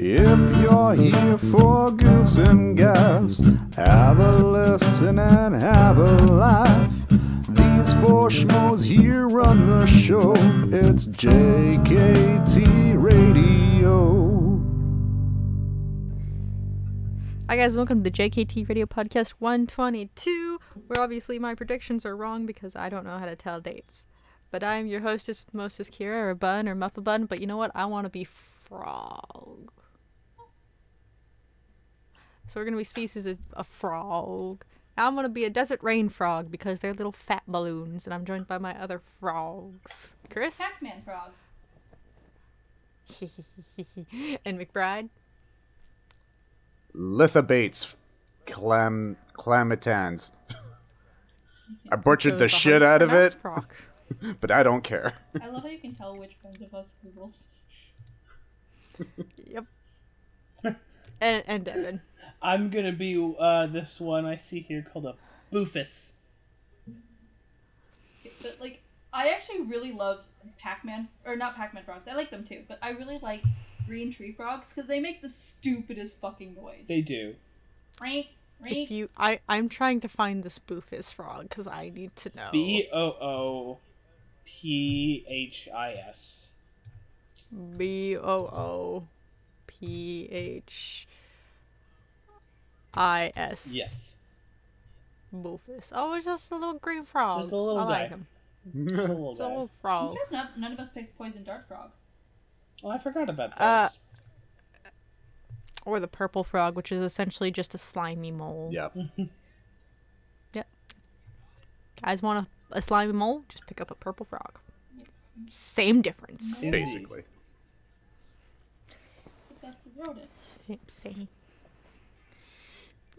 If you're here for goofs and gaffs, have a listen and have a laugh. These four schmoes here run the show. It's JKT Radio. Hi guys, welcome to the JKT Radio Podcast 122, where obviously my predictions are wrong because I don't know how to tell dates. But I'm your hostess with Moses Kira, or Bun, or Muffabun, but you know what? I want to be Frog. So we're going to be species of a frog. Now I'm going to be a desert rain frog because they're little fat balloons, and I'm joined by my other frogs. Chris? Pac-Man frog. And McBride? Lithobates. Clamitans. I butchered Chose the shit out of it, frog. but I don't care. I love how you can tell which ones of us Googles. Yep. And Devin. I'm gonna be this one I see here called a Boofus. But, like, I actually really love Pac-Man, or not Pac-Man frogs, I like them too, but I really like green tree frogs because they make the stupidest fucking noise. They do. Right? If I'm trying to find this Boofus frog because I need to know. Boofphis. Boofphis. Yes. Boofus. Oh, it's just a little green frog. Just a little I guy. like him. Just a little It's a guy. little I'm frog. surprised none of us picked Poison Dart Frog. Oh, I forgot about those. Or the purple frog, which is essentially just a slimy mole. Yep. Yep. Guys want a slimy mole? Just pick up a purple frog. Same difference. Indeed. Basically. But that's a rodent. Same.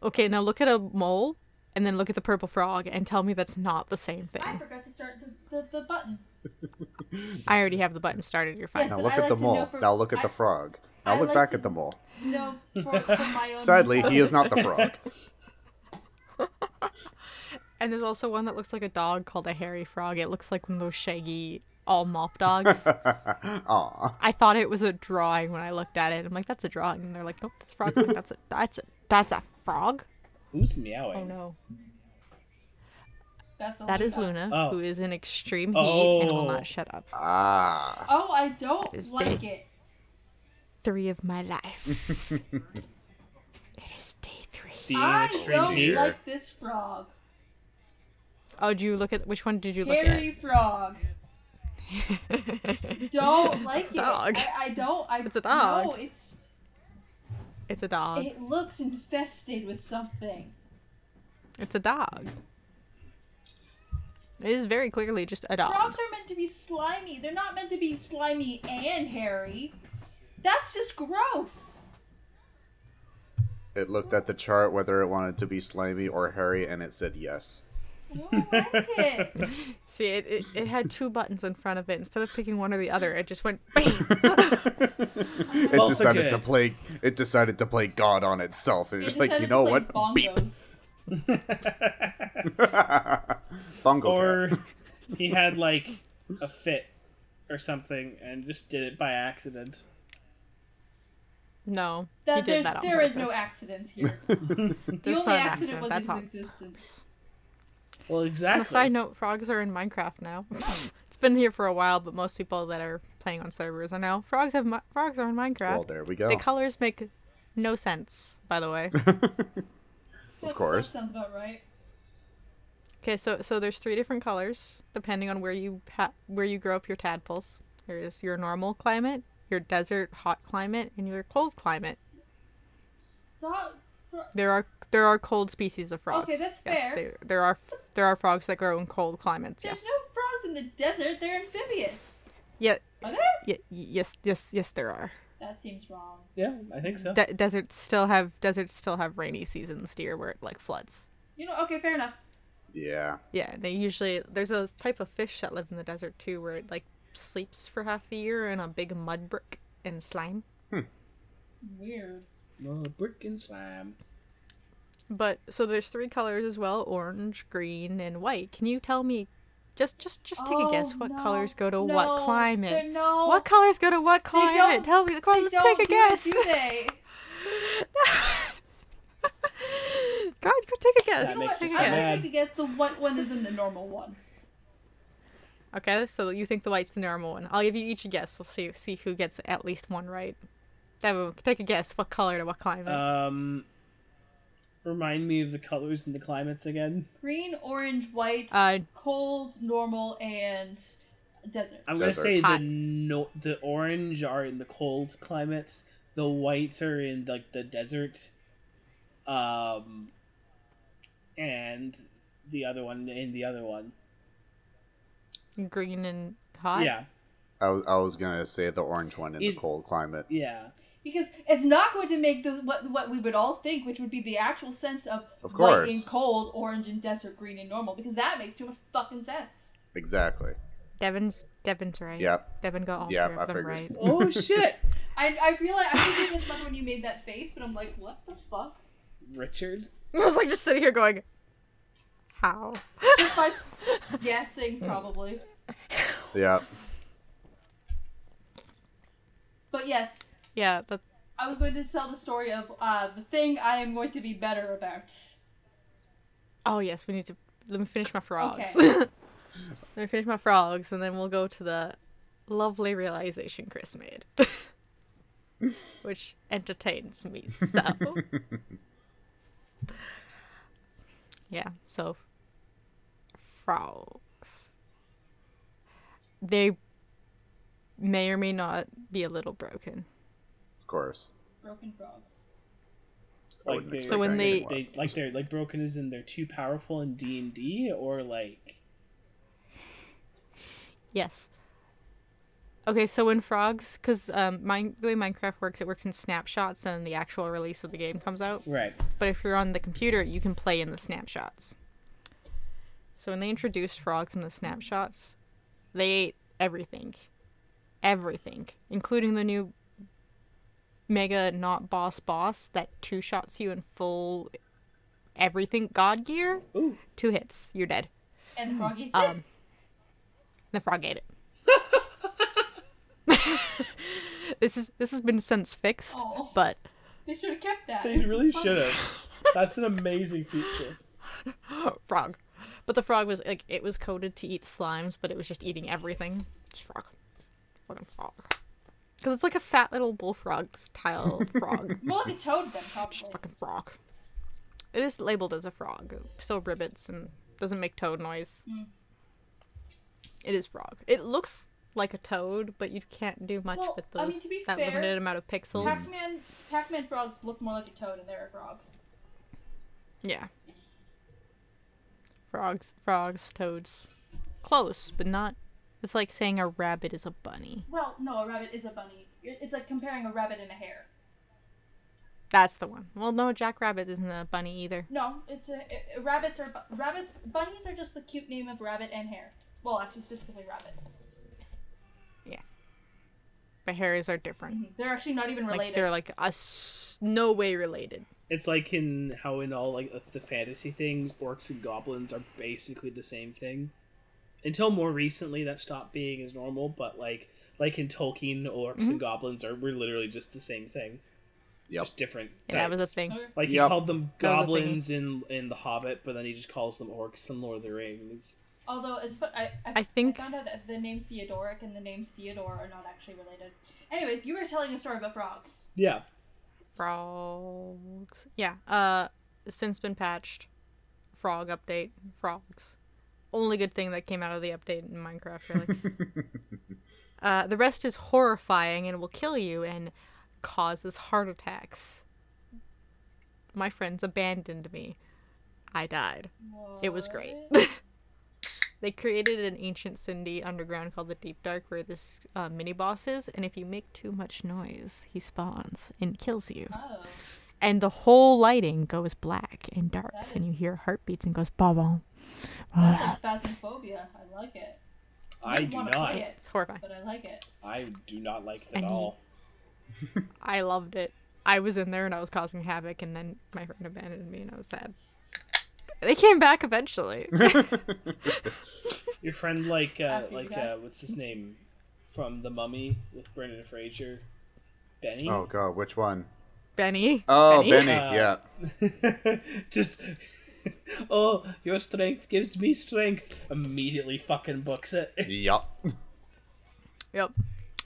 Okay, now look at a mole, and then look at the purple frog, and tell me that's not the same I thing. forgot to start the button. I already have the button started. You're fine. Yes. Now but look I at like the to know mole. for- Now look at I- the frog. Now I look like back to- at the mole. No, for my own... Sadly, he is not the frog. And there's also one that looks like a dog called a hairy frog. It looks like one of those shaggy all mop dogs. Aw. I thought it was a drawing when I looked at it. I'm like, that's a drawing. And they're like, nope, that's a frog. I'm like, that's a frog? Who's meowing? Oh no. That's a That is Luna. Luna, Oh. who is in extreme heat and will Oh. not shut up. Ah. Oh, I don't is like day. it. 3 of my life. It is day 3. Being in I extreme don't heat. like this frog. Oh, did you look at which one did you look Hairy frog. at? Don't like It's a it. dog. I don't. It's a dog. No, It's a dog. it looks infested with something. It's a dog. It is very clearly just a dog. Frogs are meant to be slimy. They're not meant to be slimy and hairy. That's just gross. It looked at the chart whether it wanted to be slimy or hairy, and it said yes. I don't like it. See, it had 2 buttons in front of it. Instead of picking one or the other, it just went bam. It Both are decided to good. play. It decided to play God on itself, and They it's like, decided you know to play what? Beep. bongos. Bongo Or cat. he had like a fit or something and just did it by accident. No, he did that on There is no purpose. accidents here. There's The not only an accident was That's his all. existence. Well, On exactly. a side note, frogs are in Minecraft now. It's been here for a while, but most people that are playing on servers are now. Frogs are in Minecraft. Well, there we go. The colors make no sense, by the way. Of course. That sounds about right. Okay, so there's 3 different colors depending on where you grow up your tadpoles. There is your normal climate, your desert hot climate, and your cold climate. There are cold species of frogs. Okay, that's yes, fair. There are frogs that grow in cold climates. There's Yes. no frogs in the desert. They're amphibious. Yeah. Are there? Yes. There are. That seems wrong. Yeah, I think so. Deserts still have rainy seasons, dear, where it like floods. You know, okay, fair enough. Yeah. Yeah, there's a type of fish that live in the desert too, where it like sleeps for half the year in a big mud brick and slime. Weird. Well, brick and slime. But so there's 3 colors as well: orange, green, and white. Can you tell me Just take a guess. What no, colors go to no, what climate? No. What colors go to what don't- climate? Tell me. Come on, let's take a guess. Do they? God, go take a guess. That makes me Take a so I'm guess. mad. going to guess the white one is in the normal one. Okay, so you think the white's the normal one. I'll give you each a guess. We'll see who gets at least one right. Devin, take a guess. What color to what climate? Remind me of the colors and the climates again. Green, orange, white, cold, normal, and desert. I'm gonna Desert. say Hot. the orange are in the cold climates. The whites are in like the desert. And the other one in the other one. Green and hot? Yeah, I was gonna say the orange one in the It- cold climate. yeah. Because it's not going to make what we would all think, which would be the actual sense of Of white course. and cold, orange and desert, green and normal, because that makes too much fucking sense. Exactly. Devin's right. Yep. Devin got all Yep, three I of them figured. right. Oh shit, I feel like I did this much when you made that face, but I'm like, what the fuck? Richard. I was like just sitting here going, how? Just by guessing, probably. Yeah. But yes, Yeah, I was going to tell the story of the thing I am going to be better about. oh yes, we need to, let me finish my frogs. Okay. Let me finish my frogs and then we'll go to the lovely realization Chris made. Which entertains me so. Yeah, so frogs. They may or may not be a little broken. Of course. Broken frogs. I Like wouldn't they, expect So when anything they less. they're like broken as in they're too powerful in D&D or like Yes. Okay, so when frogs, because the way Minecraft works, it works in snapshots and the actual release of the game comes out. right. But if you're on the computer, you can play in the snapshots. So when they introduced frogs in the snapshots, they ate everything. Everything. Including the new Mega Not Boss that two-shots you in full everything God gear. Ooh. 2 hits, you're dead. And the frog eats it. The frog ate it. This has been since fixed, Oh. but They should have kept that. They really should have. That's an amazing feature. frog. But the frog was like, it was coded to eat slimes, but it was just eating everything. Just frog. Fucking frog. Because it's like a fat little bullfrog style frog. More like a toad then, Just probably. fucking frog. It is labeled as a frog. Still ribbits and doesn't make toad noise. Mm. It is frog. It looks like a toad, but you can't do much Well, with I those mean, to be that fair, limited amount of pixels. Pac-Man frogs look more like a toad and they're a frog. Yeah. Frogs, toads. Close, but not. It's like saying a rabbit is a bunny. Well, no, a rabbit is a bunny. It's like comparing a rabbit and a hare. That's the one. Well, no, Jackrabbit isn't a bunny either. No, it's bunnies are just the cute name of rabbit and hare. Well, actually, specifically rabbit. But hares are different. They're actually not even related. Like they're like no way related. It's like in how in all like of the fantasy things, orcs and goblins are basically the same thing. Until more recently, that stopped being as normal. But like in Tolkien, orcs and goblins were literally just the same thing. Yep. Just different. Yeah, that was a types. thing. Okay. Like he Yep. called them That was a goblins in The Hobbit, but then he just calls them orcs in Lord of the Rings. Although it's I think- I found out that the name Theodoric and the name Theodore are not actually related. Anyways, you were telling a story about frogs. Yeah. Frogs. Yeah. Since been patched. Frog update. Frogs. Only good thing that came out of the update in Minecraft, really. The rest is horrifying and will kill you and causes heart attacks. My friends abandoned me. I died. It was great. They created an ancient Cindy underground called the Deep Dark where this mini boss is, and if you make too much noise, he spawns and kills you. Oh. And the whole lighting goes black and darks, and you hear heartbeats and goes ba-bum. That's like phasmophobia. I like it. I wouldn't do wanna not. play it, It's horrifying. but I like it. I do not like that And at he- all. I loved it. I was in there and I was causing havoc, and then my friend abandoned me, and I was sad. They came back eventually. Your friend, what's his name from The Mummy with Brendan Fraser? Benny? Oh god, which one? Benny. Oh, Benny? Benny, yeah. Just, oh, your strength gives me strength. Immediately fucking books it. Yup. Yep.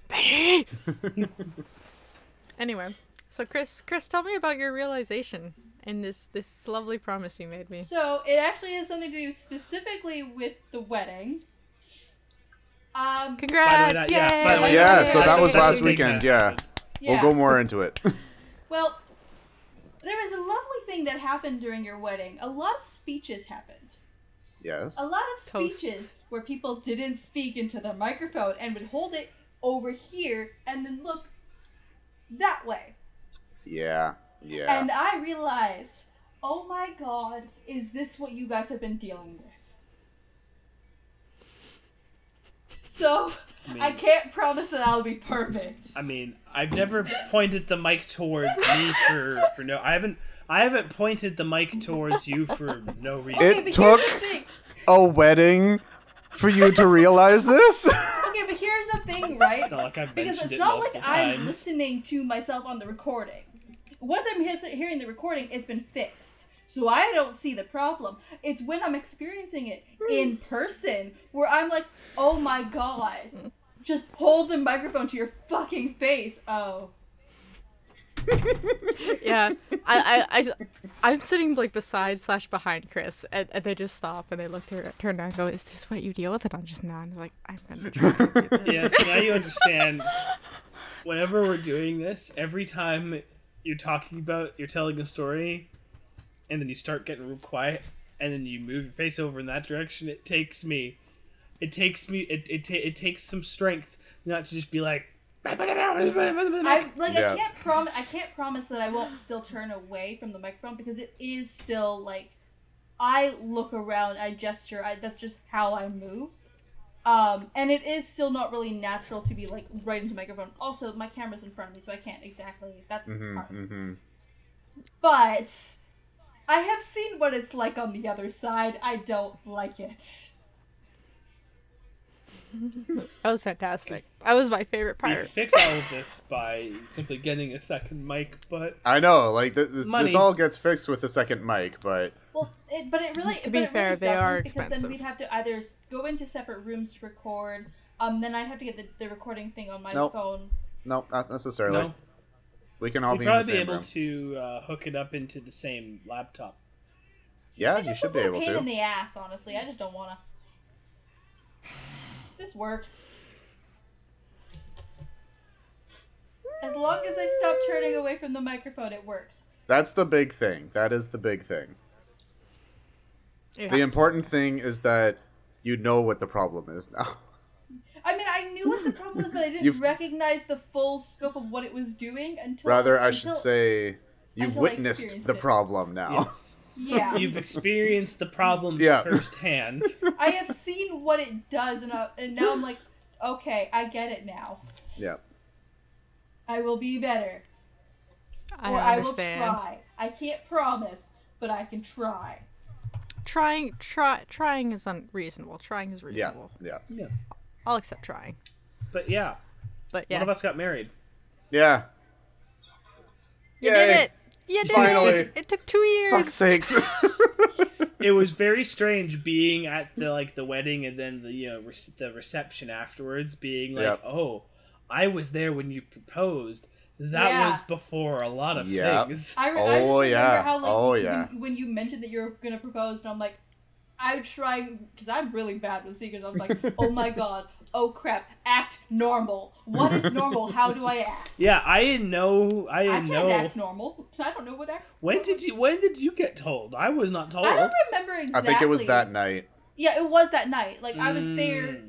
Benny. Anyway, so Chris, tell me about your realization and this lovely promise you made me. So it actually has something to do specifically with the wedding. Congrats! By the way, Yay! by the way, Yeah, that's- so that was that's a last big weekend, event. yeah. We'll go more into it. Well, there was a lovely thing that happened during your wedding. A lot of speeches happened. Yes. A lot of Toasts. speeches where people didn't speak into the microphone and would hold it over here and then look that way. Yeah. Yeah. And I realized, oh my god, is this what you guys have been dealing with? So, I can't promise that I'll be perfect. I mean, I've never pointed the mic towards me for no. I haven't pointed the mic towards you for no reason. It but took- here's the thing. A wedding for you to realize this? Okay, but here's the thing, right? Not like I've Because mentioned it's it not like multiple I'm times. listening to myself on the recording. Once I'm hearing the recording, it's been fixed. So I don't see the problem. It's when I'm experiencing it in person where I'm like, oh my god. Just hold the microphone to your fucking face. Oh. Yeah, I'm sitting like beside / behind Chris, and they just stop and they turn around and go, "Is this what you deal with?" And I'm just nodding, like, "I'm gonna try." To do this." Yeah, so now you understand. Whenever we're doing this, every time you're telling a story, and then you start getting real quiet, and then you move your face over in that direction, it takes some strength not to just be like. I Yeah. can't promise that I won't still turn away from the microphone because it is still like I look around, I gesture, that's just how I move. And it is still not really natural to be like right into the microphone. Also, my camera's in front of me, so I can't exactly. That's hard. But I have seen what it's like on the other side. I don't like it. That was fantastic. That was my favorite You part. could fix all of this by simply getting a second mic, but I know, like, this Money. all gets fixed with the second mic, but... Well, but it really. To be but it fair, really they doesn't, are because expensive. then we'd have to either go into separate rooms to record. Then I'd have to get the recording thing on my Nope. phone. No, not necessarily. no. We can all We'd be in the probably be same able room. to hook it up into the same laptop. Yeah, It you just should be looks able like a pain to. in the ass, honestly. I just don't wanna. This works. As long as I stop turning away from the microphone, it works. That's the big thing. That is the big thing. Yeah. The important thing is that you know what the problem is now. I mean, I knew what the problem was, but I didn't You've- recognize the full scope of what it was doing until. Rather, I until- should say, you've until I witnessed experienced the it. problem now. Yes. Yeah. You've experienced the problems Yeah. firsthand. I have seen what it does, and now I'm like, okay, I get it now. Yeah. I will be better. Or I I will understand. try. I can't promise, but I can try. Trying is unreasonable. Trying is Yeah. reasonable. Yeah. Yeah. I'll accept trying. But yeah, But one of yeah, us got married. Yeah. you Yay. did it. You did Finally. it. It took 2 years. Fuck's sakes. It was very strange being at the wedding and then the reception afterwards, being like, Yep. oh, I was there when you proposed. That Yeah. was before a lot of Yep. things. I just Oh, remember yeah. how, like, Oh, when, yeah. when you mentioned that you were gonna propose, and I'm like, I try, because I'm really bad with secrets. I'm like, oh my god, oh crap, act normal. What is normal? How do I act? Yeah, I didn't know. I I didn't can't know. act normal. I don't know what act. When did you get told? I was not told. I don't remember I exactly. think it was that night. Yeah, it was that night. Like I was there.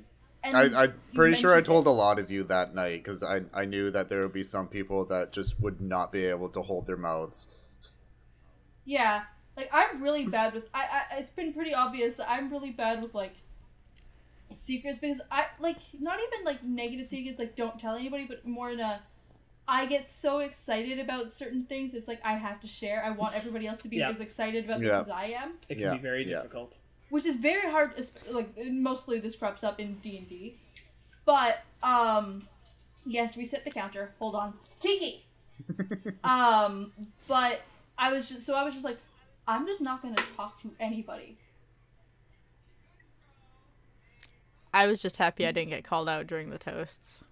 And I'm you pretty sure I mentioned told it. a lot of you that night because I knew that there would be some people that just would not be able to hold their mouths. Yeah, like I'm really bad with. It's been pretty obvious that I'm really bad with like secrets because I like not even like negative secrets like don't tell anybody, but more in a I get so excited about certain things. It's like I have to share. I want everybody else to be Yeah. as excited about this Yeah. as I am, It can Yeah, be very yeah. difficult. which is very hard. Like mostly this crops up in D&D, but yes, reset the counter. Hold on, Kiki. But I was just like, I'm just not gonna talk to anybody. I was just happy I didn't get called out during the toasts.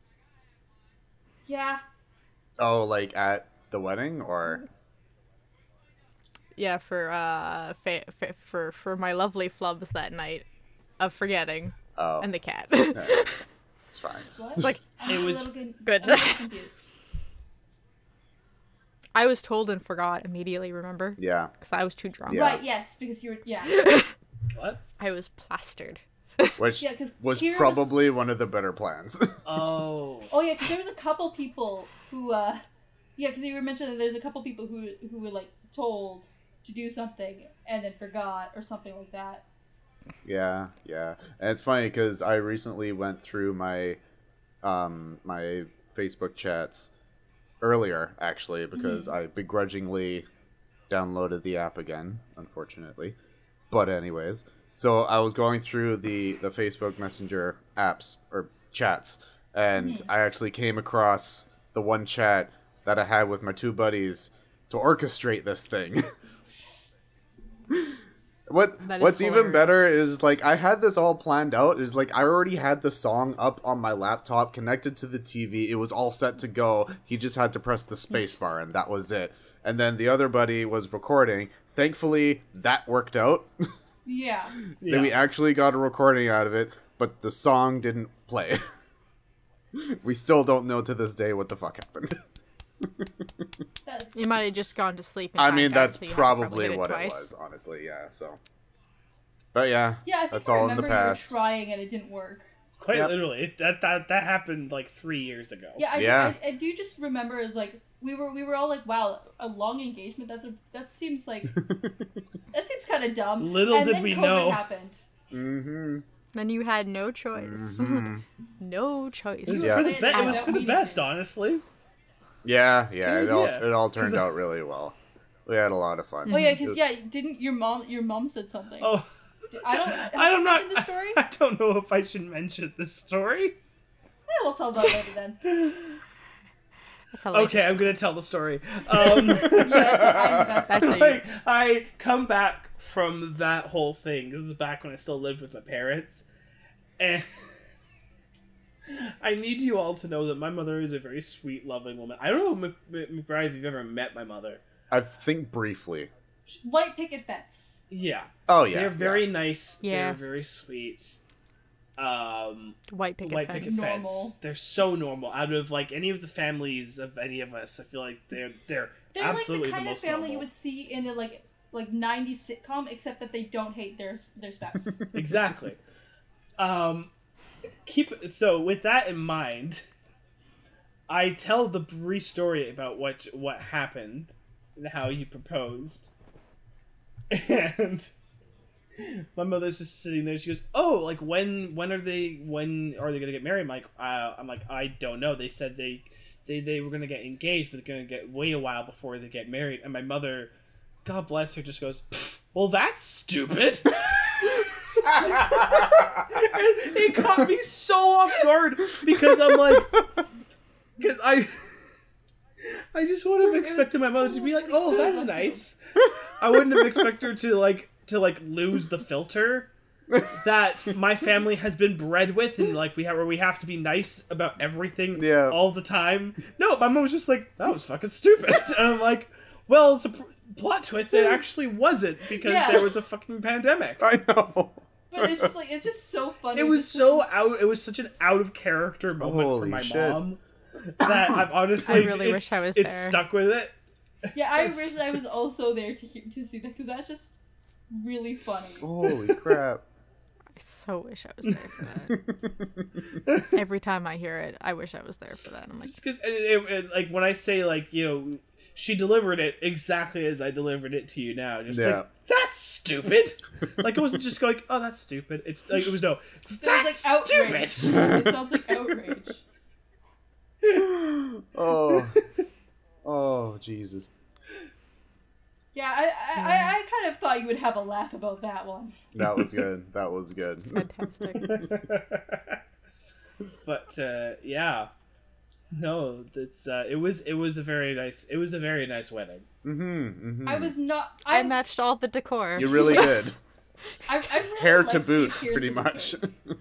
Yeah. Oh, like at the wedding, or Yeah, for for my lovely flubs that night of forgetting oh, and the cat. it's fine. What? It's like It was good. I'm a little confused. I was told and forgot immediately. Remember? Yeah, Because I was too drunk. Yeah. Right. Yes, because you were. Yeah. What? I was plastered. which Yeah, 'cause was Kira was- probably one of the better plans. Oh. Oh yeah, because there was a couple people who, yeah, because you were mentioning that there's a couple people who were like told to do something and then forgot or something like that. Yeah, yeah, and it's funny because I recently went through my my Facebook chats earlier, actually, because I begrudgingly downloaded the app again, unfortunately. But anyways, so I was going through the Facebook Messenger apps or chats, and I actually came across the one chat that I had with my two buddies to orchestrate this thing. That is What's even better hilarious. is like I had this all planned out. Is like I already had the song up on my laptop connected to the TV. It was all set to go. He just had to press the space bar and that was it. And then the other buddy was recording. Thankfully, that worked out. Yeah. That we actually got a recording out of it, but the song didn't play. We still don't know to this day what the fuck happened. That, You might have just gone to sleep. And I timed mean, out, that's so you had to probably hit what twice. it was, honestly. Yeah. So, but yeah, yeah, I think that's I all in the remember you were past. trying and it didn't work. Quite Yep. literally. That happened like 3 years ago. Yeah, Yeah. I do just remember as like we were all like, wow, a long engagement. That seems like that seems kind of dumb. Little and did then we COVID know. happened. Mm-hmm. Then you had no choice. You No choice. It was Yeah. for the, played it was out for the meeting. best, honestly. Yeah, good it idea. all turned out really well. We had a lot of fun. Oh yeah, It because was- didn't your mom said something? Oh, I'm not. The story? I don't know if I should mention this story. Yeah, we'll tell about it later then. That's how late Okay, it I'm gonna tell the story. Yeah, that's That's how you- Like, I come back from that whole thing. This is back when I still lived with my parents, and I need you all to know that my mother is a very sweet, loving woman. I don't know, McBride, if you've ever met my mother. I think briefly. white picket fence. Yeah, Oh yeah, they're very nice. Yeah. They're very sweet. White picket White fence. picket fence. Normal. They're so normal. Out of like any of the families of any of us, I feel like they're They're absolutely like the kind of most family you normal. would see in a like 90s sitcom, except that they don't hate their spouse. Exactly. So with that in mind, I tell the brief story about what happened and how you proposed. And my mother's just sitting there. She goes, "Oh, like when are they gonna get married?" I'm like, I don't know. They said they were gonna get engaged, but they're gonna wait a while before they get married. And my mother, God bless her, just goes, "Well, that's stupid." And it caught me so off guard because I'm like, because I just would have expected my mother to be like, "Oh, that's nice." I wouldn't have expected her to lose the filter that my family has been bred with, and like we have to be nice about everything Yeah. all the time. No, my mom was just like, "That was fucking stupid," and I'm like, "Well, it's a plot twist. It actually wasn't because Yeah. there was a fucking pandemic." I know. But it's just so funny. It was Just so out. It was such an out of character moment for Holy my shit. mom that I've honestly I really wish I was it's there. stuck with it. Yeah, I wish I was also there to see that because that's just really funny. Holy crap. I so wish I was there for that. Every time I hear it, I wish I was there for that. I'm like, Just because like when I say like she delivered it exactly as I delivered it to you now. Just Yeah. like, that's stupid. Like it wasn't just going, oh, that's stupid. It's like it was no, It sounds that's like outrage. stupid. It sounds like outrage. Oh, oh, Jesus. Yeah, I kind of thought you would have a laugh about that one. That was good. That was good. Fantastic. But yeah, no, it's it was a very nice wedding. I was not. I matched all the decor. You really did. I really Hair liked to the boot, appearance pretty of the much. cake.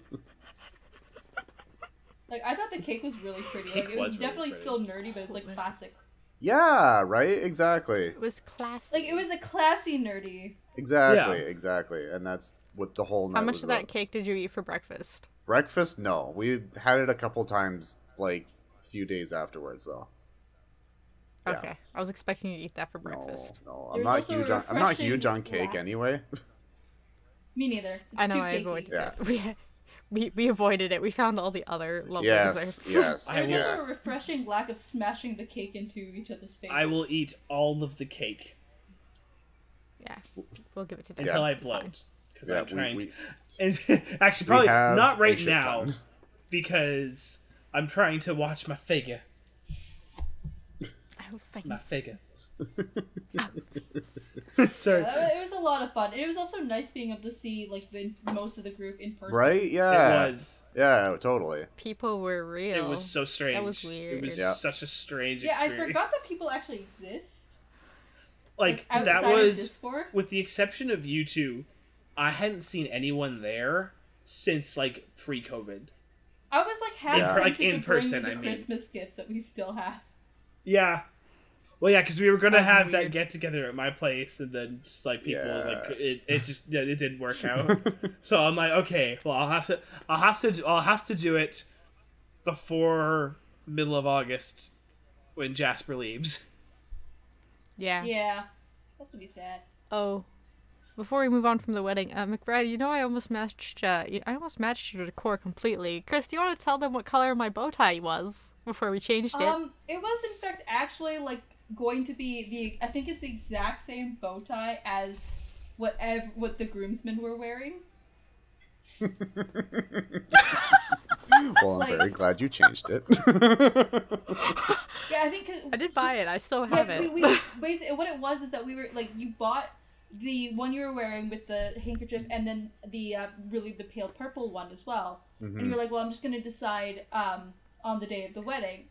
Like, I thought the cake was really pretty. Like, it was was really definitely pretty. still nerdy, but it's like classic. Yeah, right? Exactly. It was classic. Like, it was a classy nerdy. Exactly, Yeah. exactly. And that's what the whole night How much was of that about. cake did you eat for breakfast? Breakfast? No. We had it a couple times, like, a few days afterwards, though. Yeah. Okay, I was expecting you to eat that for No, breakfast. no. There's I'm not also a huge on. I'm not refreshing huge on cake black- anyway. Me neither. It's I know too I cakey. avoided Yeah. it. We avoided it. We found all the other lovely Yes, desserts. yes. I There's will- also a refreshing lack of smashing the cake into each other's face. I will eat all of the cake Yeah, we'll give it to them. until I It's fine. bloat because Yeah, I'm trying. we- And actually, probably have not a right shit now ton. because I'm trying to watch my figure. Oh, thanks. My figure. Ah. Sorry. It was a lot of fun. It was also nice being able to see like most of the group in person. Right? It Yeah. was. Yeah, totally. People were real. It was so strange. was weird. It was Yeah. such a strange Yeah, I experience. forgot that people actually exist. Like outside that of was, Discord. with the exception of you two, I hadn't seen anyone there since like pre-COVID. I was like half Yeah. tempted Like, in to bring person, the I mean. Christmas gifts that we still have. Yeah. Well, yeah, because we were gonna That's have that weird. get together at my place, and then just like people Yeah. like it didn't work out. So I'm like, okay, well I'll have to do it before middle of August when Jasper leaves. Yeah. Yeah, that's gonna be sad. Oh, before we move on from the wedding, McBride, you know I almost matched. I almost matched your decor completely. Chris, do you want to tell them what color my bow tie was before we changed it? It was in fact actually like going to be I think it's the exact same bow tie as what the groomsmen were wearing. Well, I'm Like- very glad you changed it. Yeah, I think. I did buy it. I still have Yeah, it. we basically what it was is that we were like you bought the one you were wearing with the handkerchief and then the really the pale purple one as well. Mm-hmm. And you're like, well, I'm just gonna decide on the day of the wedding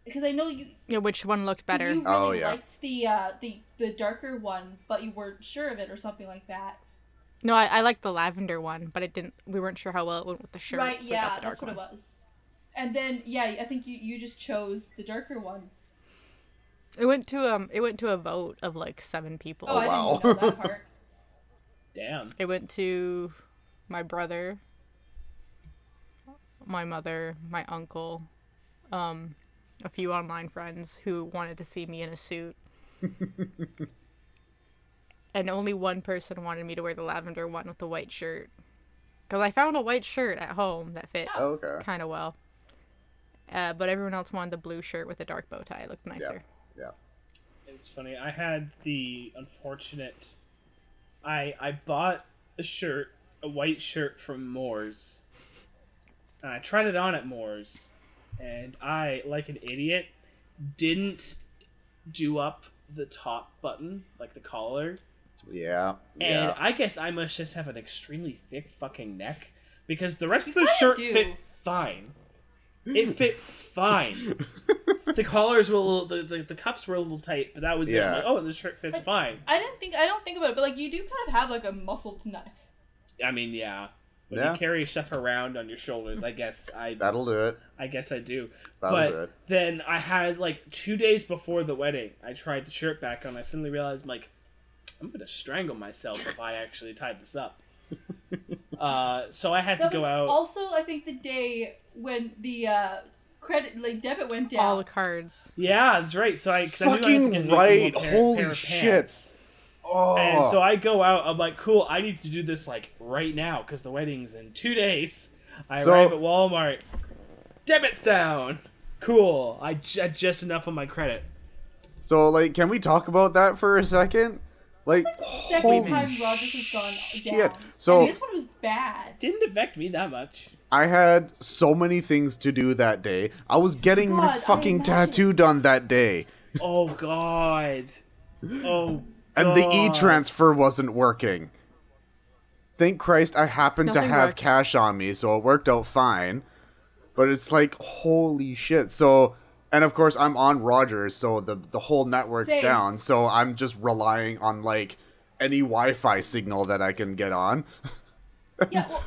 because I know you. Yeah, which one looked 'Cause better? You really Oh, yeah. liked the darker one, but you weren't sure of it or something like that. No, I liked the lavender one, but it didn't. We weren't sure how well it went with the shirt. Right? so I Yeah, got the dark that's what one. it was. And then I think you just chose the darker one. It went to a vote of like 7 people. Oh, I wow. didn't know that part. Damn. It went to my brother, my mother, my uncle, a few online friends who wanted to see me in a suit. And only one person wanted me to wear the lavender one with the white shirt. Because I found a white shirt at home that fit Oh, okay. kind of well. But everyone else wanted the blue shirt with a dark bow tie. It looked nicer. Yeah. It's funny. I had the unfortunate. I bought a white shirt from Moore's. And I tried it on at Moore's, and I, like an idiot, didn't do up the top button, like the collar. Yeah. And Yeah. I guess I must just have an extremely thick fucking neck, because the rest of the kinda shirt do. fit fine. It fit fine. The collars were a little, the cuffs were a little tight, but that was it. I'm Yeah. like, oh, the shirt fits fine. I don't think about it, but like you do kind of have like a muscled neck. I mean, yeah. When Yeah. you carry stuff around on your shoulders, I guess I That'll do it. do. That'll But do it. then I had like 2 days before the wedding, I tried the shirt back on. I suddenly realized, I'm like, I'm gonna strangle myself if I actually tied this up. So I had to That go was out. also, I think, the day when the debit went down. All the cards. Yeah, that's right. So I, 'cause I knew I had to Fucking get a new right. pair Holy of shit. pants. Oh. And so I go out. I'm like, cool. I need to do this like right now because the wedding's in 2 days. I So- arrive at Walmart. Debit's down. Cool. I had just enough on my credit. So, like, can we talk about that for a second? Like, Second holy time Rogers has gone shit. down. So- And this one was bad. Didn't affect me that much. I had so many things to do that day. I was getting my God, I fucking imagine. tattoo done that day. Oh god. Oh. And the God. e-transfer wasn't working. Thank Christ I happened to Nothing have worked. cash on me, so it worked out fine. But it's like, holy shit. So, and of course I'm on Rogers, so the whole network's Same. down. So I'm just relying on like any Wi-Fi signal that I can get on. Yeah, well,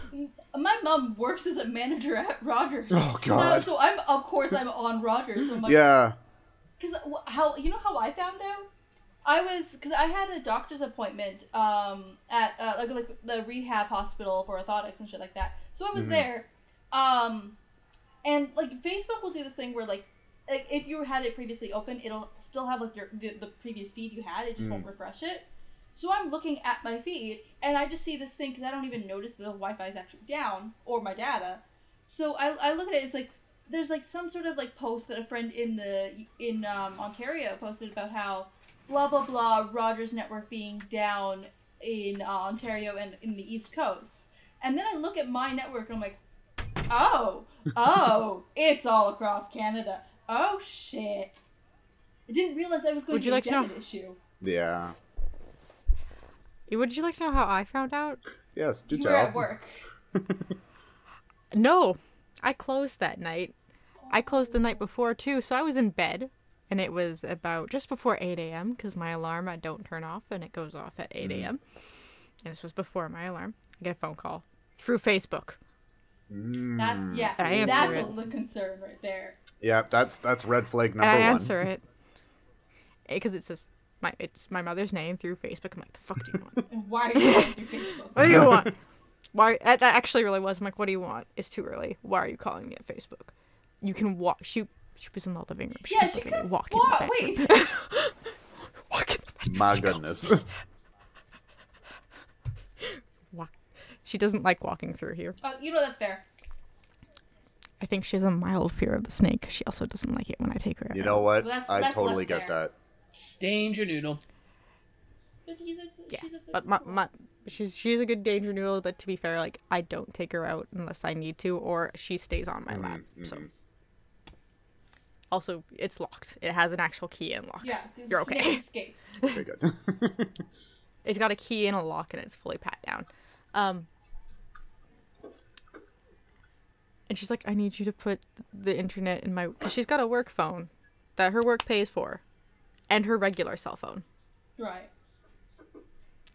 my mom works as a manager at Rogers. Oh, God. So I'm on Rogers. I'm like, Yeah. Because how how I found out? Because I had a doctor's appointment at like the rehab hospital for orthotics and shit like that. So I was there, and like Facebook will do this thing where like if you had it previously open, it'll still have like the previous feed you had. It just won't refresh it. So I'm looking at my feed and I just see this thing because I don't even notice the Wi-Fi is actually down or my data. So I look at it. It's like there's like some sort of like post that a friend in Ontario posted about how blah blah blah Rogers network being down in Ontario and in the East Coast. And then I look at my network and I'm like, oh, it's all across Canada. Oh shit! I didn't realize I was going Would to you be a like to know- debit issue. Yeah. Would you like to know how I found out? Yes, do You tell. were at work. No, I closed that night. I closed the night before too, so I was in bed, and it was about just before 8 a.m. because my alarm I don't turn off, and it goes off at 8 a.m. And this was before my alarm. I get a phone call through Facebook. That's I answer that's it. the concern right there. Yeah, that's red flag number And I one. answer it because it says it's my mother's name through Facebook. I'm like, the fuck do you want? And why are you going through Facebook? What do you want? Why? That actually really was. I'm like, what do you want? It's too early. Why are you calling me at Facebook? You can walk. She was in the living room. Yeah, could she literally could walk walk. in the Wait. bedroom. Walk in the bedroom. My She goes, goodness. Walk. She doesn't like walking through here. That's fair. I think she has a mild fear of the snake. She also doesn't like it when I take her out. You know what? Well, that's- I that's totally less get fair. that. Danger noodle. But Yeah, she's a but she's a good danger noodle. But to be fair, like I don't take her out unless I need to, or she stays on my lap. So also, it's locked. It has an actual key and lock. yeah. You're snake okay. Escape. Okay, good. It's got a key and a lock, and it's fully pat down. And she's like, I need you to put the internet in my... Because she's got a work phone that her work pays for. And her regular cell phone. Right.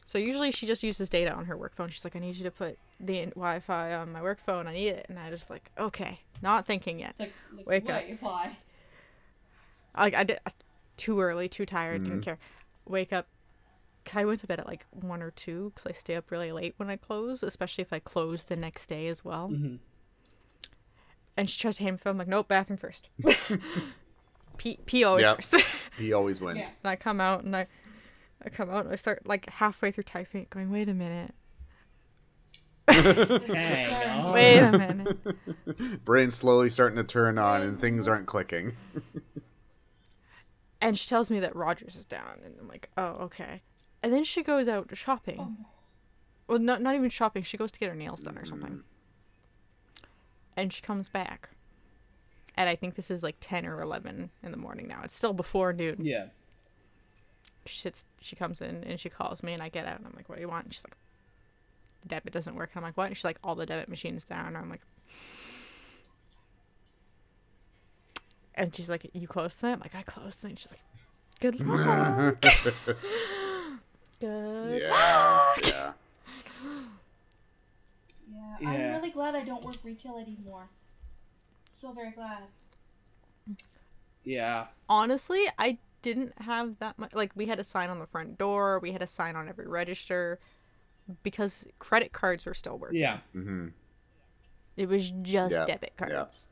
So usually she just uses data on her work phone. She's like, I need you to put the Wi-Fi on my work phone. I need it. And I just like, okay. Not thinking yet. It's like Wake wait, why? Like, I did... Too early, too tired, didn't care. Wake up. I went to bed at like 1 or 2 because I stay up really late when I close. Especially if I close the next day as well. Mm-hmm. And she tries to hand me the phone. I'm like, nope, bathroom first. Pee always Yep. first. He always wins. Yeah. And I come out and I start like halfway through typing, going, wait a minute. Hang on. Wait a minute. Brain's slowly starting to turn on and things aren't clicking. And she tells me that Rogers is down. And I'm like, oh, okay. And then she goes out shopping. Well, not even shopping. She goes to get her nails done or something. And she comes back. And I think this is like 10 or 11 in the morning now. It's still before noon. Yeah. She comes in and she calls me and I get out and I'm like, what do you want? And she's like, the debit doesn't work. And I'm like, what? And she's like, all the debit machines down. And I'm like, and she's like, you closed tonight? I'm like, I closed tonight. And she's like, good luck. Good. Yeah. Yeah. Yeah, I'm Yeah. really glad I don't work retail anymore. So very glad. Yeah. Honestly, I didn't have that much. Like, we had a sign on the front door. We had a sign on every register because credit cards were still working. Yeah. Mm-hmm. It was just Yeah. debit cards.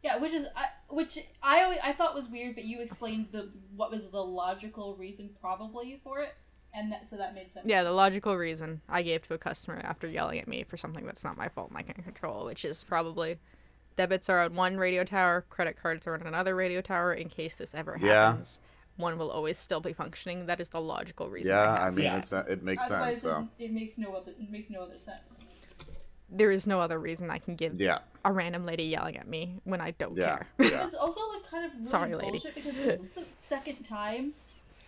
Yeah, which I thought was weird, but you explained what was the logical reason probably for it, and that made sense. Yeah, the logical reason I gave to a customer after yelling at me for something that's not my fault and I can't control, which is probably debits are on one radio tower, credit cards are on another radio tower in case this ever Yeah. happens. one will always still be functioning. That is the logical reason. Yeah, I I have. mean, Yeah. it makes Otherwise, sense. So it makes no other sense. There is no other reason I can give yeah, a random lady yelling at me when I don't yeah, care. yeah. It's also like kind of really Sorry, lady. bullshit because this is the second time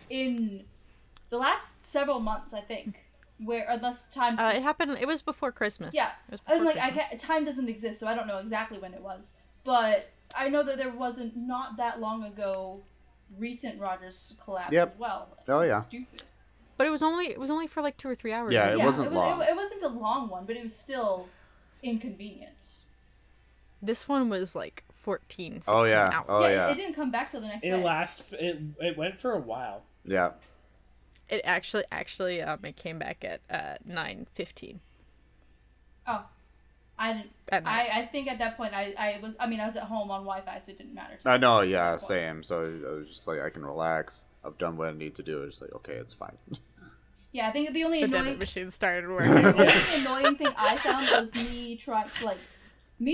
in the last several months, I think, where unless time. It happened. It was before Christmas. Yeah, It was before and like Christmas. time doesn't exist, so I don't know exactly when it was, but I know that there wasn't not that long ago recent Rogers collapse Yep. as well. Oh, It's yeah. stupid. But it was only for like 2 or 3 hours. Yeah, right? it wasn't long. It wasn't a long one, but it was still inconvenient. This one was like 14, 16 Oh yeah, hours. oh It yeah, didn't come back till the next It day. it went for a while. yeah. It actually it came back at 9:15 Oh, I didn't. at night. I think at that point I was at home on Wi-Fi, so it didn't matter. I know. Yeah, At that point. same. So I was just like, I can relax. I've done what I need to do. It's like, okay, it's fine. Yeah, I think the only The annoying debit machine started the working. only annoying thing I found was me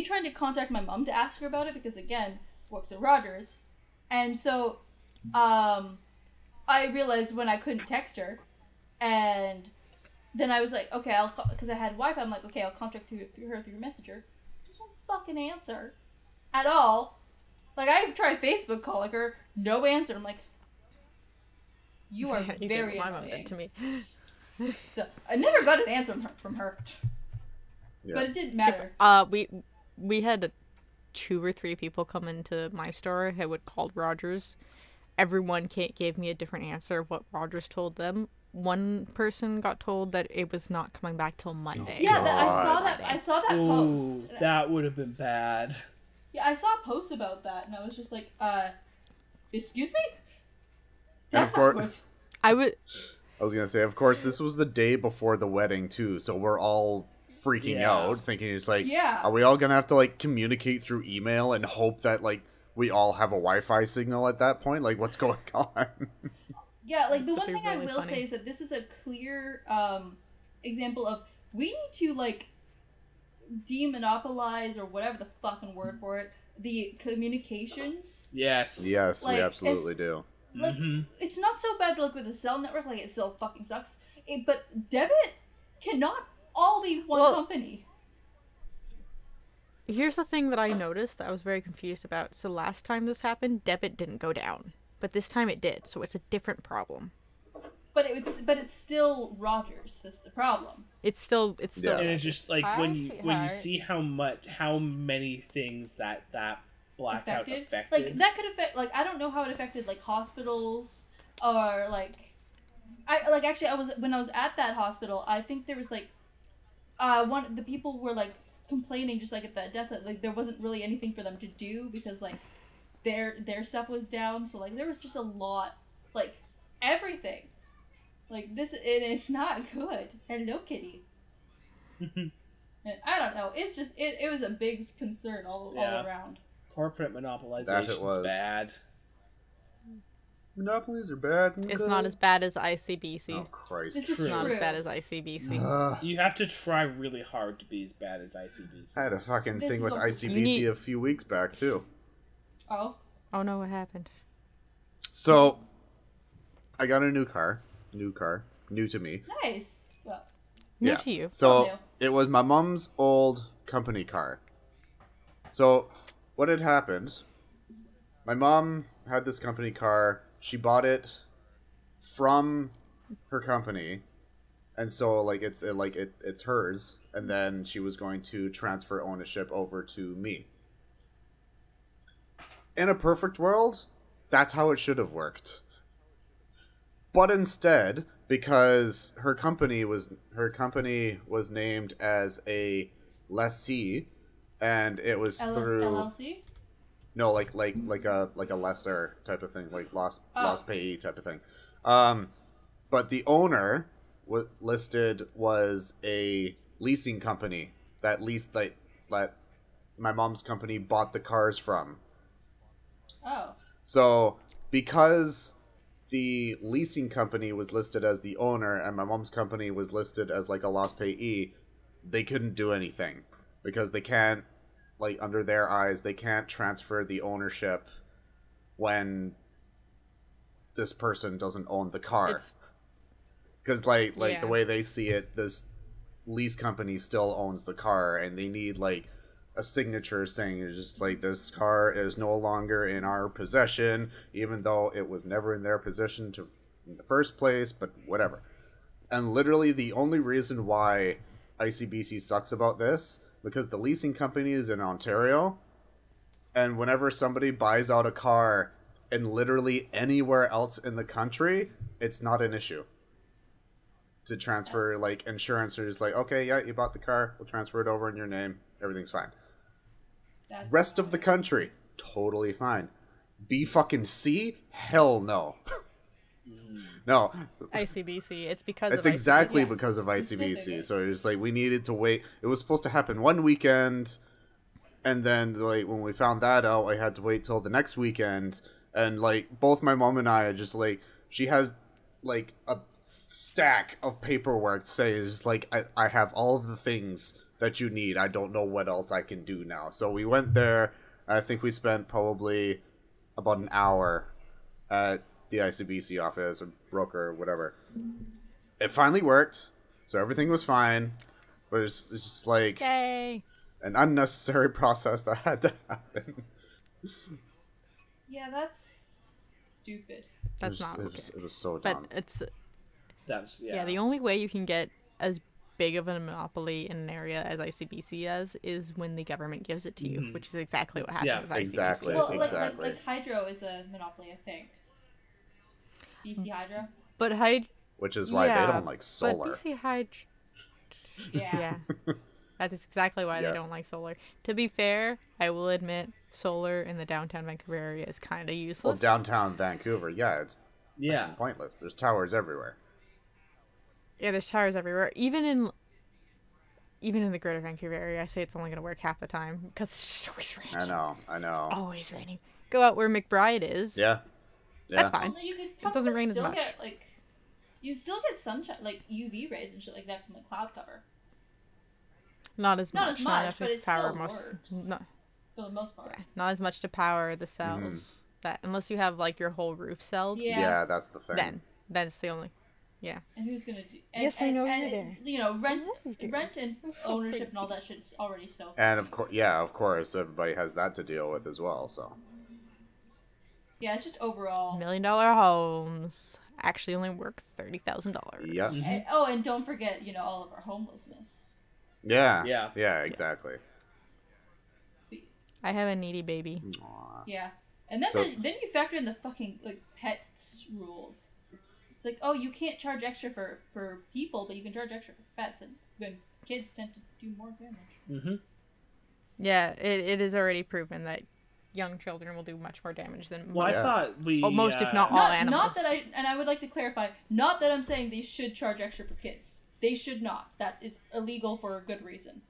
trying to contact my mom to ask her about it because again works at Rogers, and so I realized when I couldn't text her, and then I was like, okay, I'll call because I had Wi-Fi. I'm like, okay, I'll contact her through Messenger. She doesn't fucking answer at all. Like I tried Facebook calling her, no answer. I'm like, you are You did very what my mom annoying. did to me. So I never got an answer from her. Yeah. But it didn't matter. We had 2 or 3 people come into my store who had called Rogers. Everyone gave me a different answer of what Rogers told them. One person got told that it was not coming back till Monday. Yeah, I saw God. that. I saw that Ooh, post. that would have been bad. Yeah, I saw a post about that, and I was just like, excuse me? And That's of not course- good. I was gonna say, of course, this was the day before the wedding too, so we're all freaking Yes. out, thinking it's like, Yeah. are we all gonna have to like communicate through email and hope that like we all have a Wi-Fi signal at that point? Like, what's going on? Yeah, like the That'd one be thing I really will funny. say is that this is a clear example of we need to like demonopolize or whatever the fucking word for it, the communications. Yes. Yes, Like, we absolutely do. Like Mhm. it's not so bad like with the cell network, like it still fucking sucks. But debit cannot all be one Well- company. Here's the thing that I noticed that I was very confused about. So last time this happened, debit didn't go down, but this time it did. So it's a different problem. But it's still Rogers. That's the problem. It's still Yeah. And it's just like Hi, when you sweetheart. see how many things that blackout affected. Like that could affect. Like I don't know how it affected like hospitals or like. I was when I was at that hospital. I think there was like, the people were like complaining just like at the desk that like there wasn't really anything for them to do because like their stuff was down. So like there was just a lot like everything. Like this, it's not good. Hello, Kitty. And I don't know. It's just it was a big concern all Yeah. around. Corporate That it monopolization was. is bad. Monopolies are bad. it's not as bad as ICBC. Oh Christ! This is True. It's not true. as bad as ICBC. You have to try really hard to be as bad as ICBC. I had a fucking This thing is with also- ICBC You need- a few weeks back too. Oh, Oh no, what happened? So, I got a new car, new to me. nice. Well, New Yeah. to you. So new. it was my mom's old company car. So what had happened? My mom had this company car. She bought it from her company, and so like it's hers. And then she was going to transfer ownership over to me. In a perfect world, that's how it should have worked. But instead, because her company was named as a lessee, and it was through LLC. no like a lesser type of thing, like lost payee type of thing. But the owner listed was a leasing company that leased that my mom's company bought the cars from. Oh, So, because the leasing company was listed as the owner and my mom's company was listed as like a lost payee, they couldn't do anything because they can't, like under their eyes, they can't transfer the ownership when this person doesn't own the car. It's Because, like Yeah. the way they see it, this lease company still owns the car, and they need, like, a signature saying it's just, like, this car is no longer in our possession, even though it was never in their possession in the first place, but whatever. And literally the only reason why ICBC sucks about this, because the leasing company is in Ontario, and whenever somebody buys out a car in literally anywhere else in the country, it's not an issue to transfer. That's- Like, insurance are just like, okay, yeah, you bought the car, we'll transfer it over in your name, everything's fine. That's Rest of the country, totally fine. B fucking C? Hell no. No, ICBC. It's because it's of exactly Yeah, because of ICBC. specific. So it's like we needed to wait. It was supposed to happen one weekend, and then like when we found that out, I had to wait till the next weekend. And like both my mom and I are just like, she has like a stack of paperwork says like I have all of the things that you need. I don't know what else I can do now. So we went there. I think we spent probably about an hour at the ICBC office or broker or whatever. It finally worked, so everything was fine. But it's just like Yay! an unnecessary process that had to happen. Yeah, that's stupid. That's not okay. It was so But dumb. it's That's yeah. The only way you can get as big of a monopoly in an area as ICBC has is when the government gives it to you, Mhm. which is exactly what happened Yeah, with ICBC. exactly. Well, exactly. like Hydro is a monopoly, I think. BC Hydro. But Which is why yeah, they don't like but solar. BC Hydro. Yeah. Yeah. That is exactly why Yeah. they don't like solar. To be fair, I will admit solar in the downtown Vancouver area is kind of Well, useless. downtown Vancouver, yeah, it's yeah. pointless. There's towers everywhere. Yeah, there's towers everywhere. Even in the greater Vancouver area, I say it's only going to work half the time because it's just always raining. I know. Always raining. Go out where McBride is. Yeah. Yeah. That's fine. Although you could It doesn't probably rain as still much. Get, like, you still get sunshine, like UV rays and shit like that from the cloud cover, Not as Not much. as Not much, enough but to it power still most. works. for the most part. Not as much to power the cells. That unless you have like your whole roof celled, Yeah. That's the thing. then it's the only. Yeah. And who's gonna do? And, Yes, I and, know and, you're there. You know, rent, know you're there. rent and ownership and all that shit's already so. And of course, everybody has that to deal with as well. So Yeah, it's just overall. $1 million homes actually only worth $30,000. yep. And, and don't forget, you know, all of our homelessness. Yeah. Yeah. Yeah. Exactly. I have a needy baby. Aw. Yeah, and then So- then you factor in the fucking like pets rules. It's like, oh, you can't charge extra for people, but you can charge extra for pets, and when kids tend to do more damage. Mm-hmm. Yeah, it is already proven that young children will do much more damage than Well, Yeah. I thought we most, if not all, Not animals. that I would like to clarify, not that I'm saying they should charge extra for kids. They should not. That is illegal for a good reason.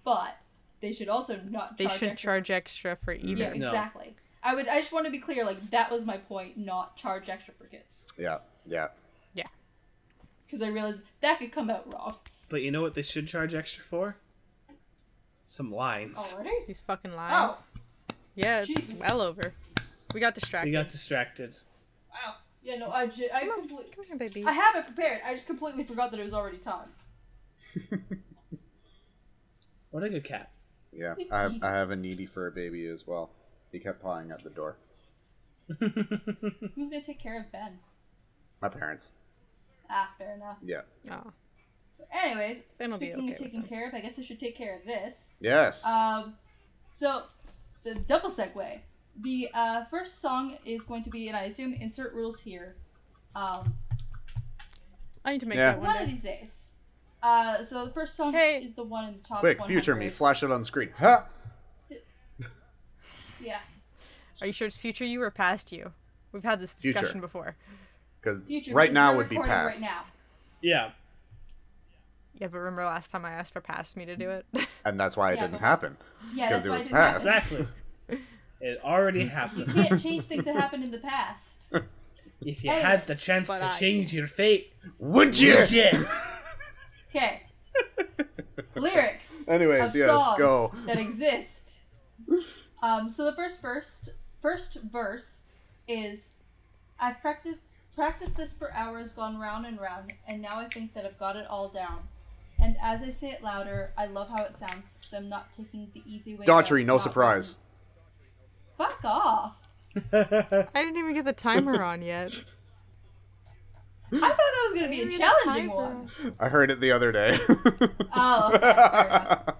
But they should also not. They charge should extra charge extra for either. Yeah, No. exactly. I just want to be clear. Like that was my point. Not charge extra for kids, Yeah. Yeah. because I realized that could come out wrong. But you know what they should charge extra for? Some lines. Already? These fucking lines. Yeah, it's Jesus. well over. We got distracted. We got distracted. Wow. Yeah, no, I completely. Come here, baby. I have it prepared. I just completely forgot that it was already time. What a good cat. Yeah. I have a needy fur baby as well. He kept pawing at the door. Who's gonna take care of Ben? My parents. Ah, fair enough. Yeah. Oh, Anyways, Ben will be speaking okay of with taking them. care of, I guess I should take care of this. Yes. So the double segue. The first song is going to be, and I assume insert rules here. I need to make Yeah. that One one of day. these days. So the first song Hey. is the one in the top. Quick, 100. future me, flash it on screen. Huh? Yeah, Are you sure it's future you or past you? We've had this Future. discussion before. Because future. right because now we're would be recording past. Right now. Yeah. Yeah, but remember last time I asked for past me to do it? And that's why it Yeah, didn't but- happen. Yeah, Because that's it why was it didn't happen. past. Exactly. It already You happened. can't change things that happened in the past. If you Hey. had the chance But to I change your fate, Would you? would you? Okay. Lyrics. Anyways, of yes, songs go. that exist. So the first verse is, I've practiced this for hours, gone round and round, and now I think that I've got it all down. And as I say it louder, I love how it sounds, because I'm not taking the easy way. Daughtry, out, no not surprise. running. Fuck off. I didn't even get the timer on yet. I thought that was going to be a challenging one. I heard it the other day. Oh, okay. Fair enough.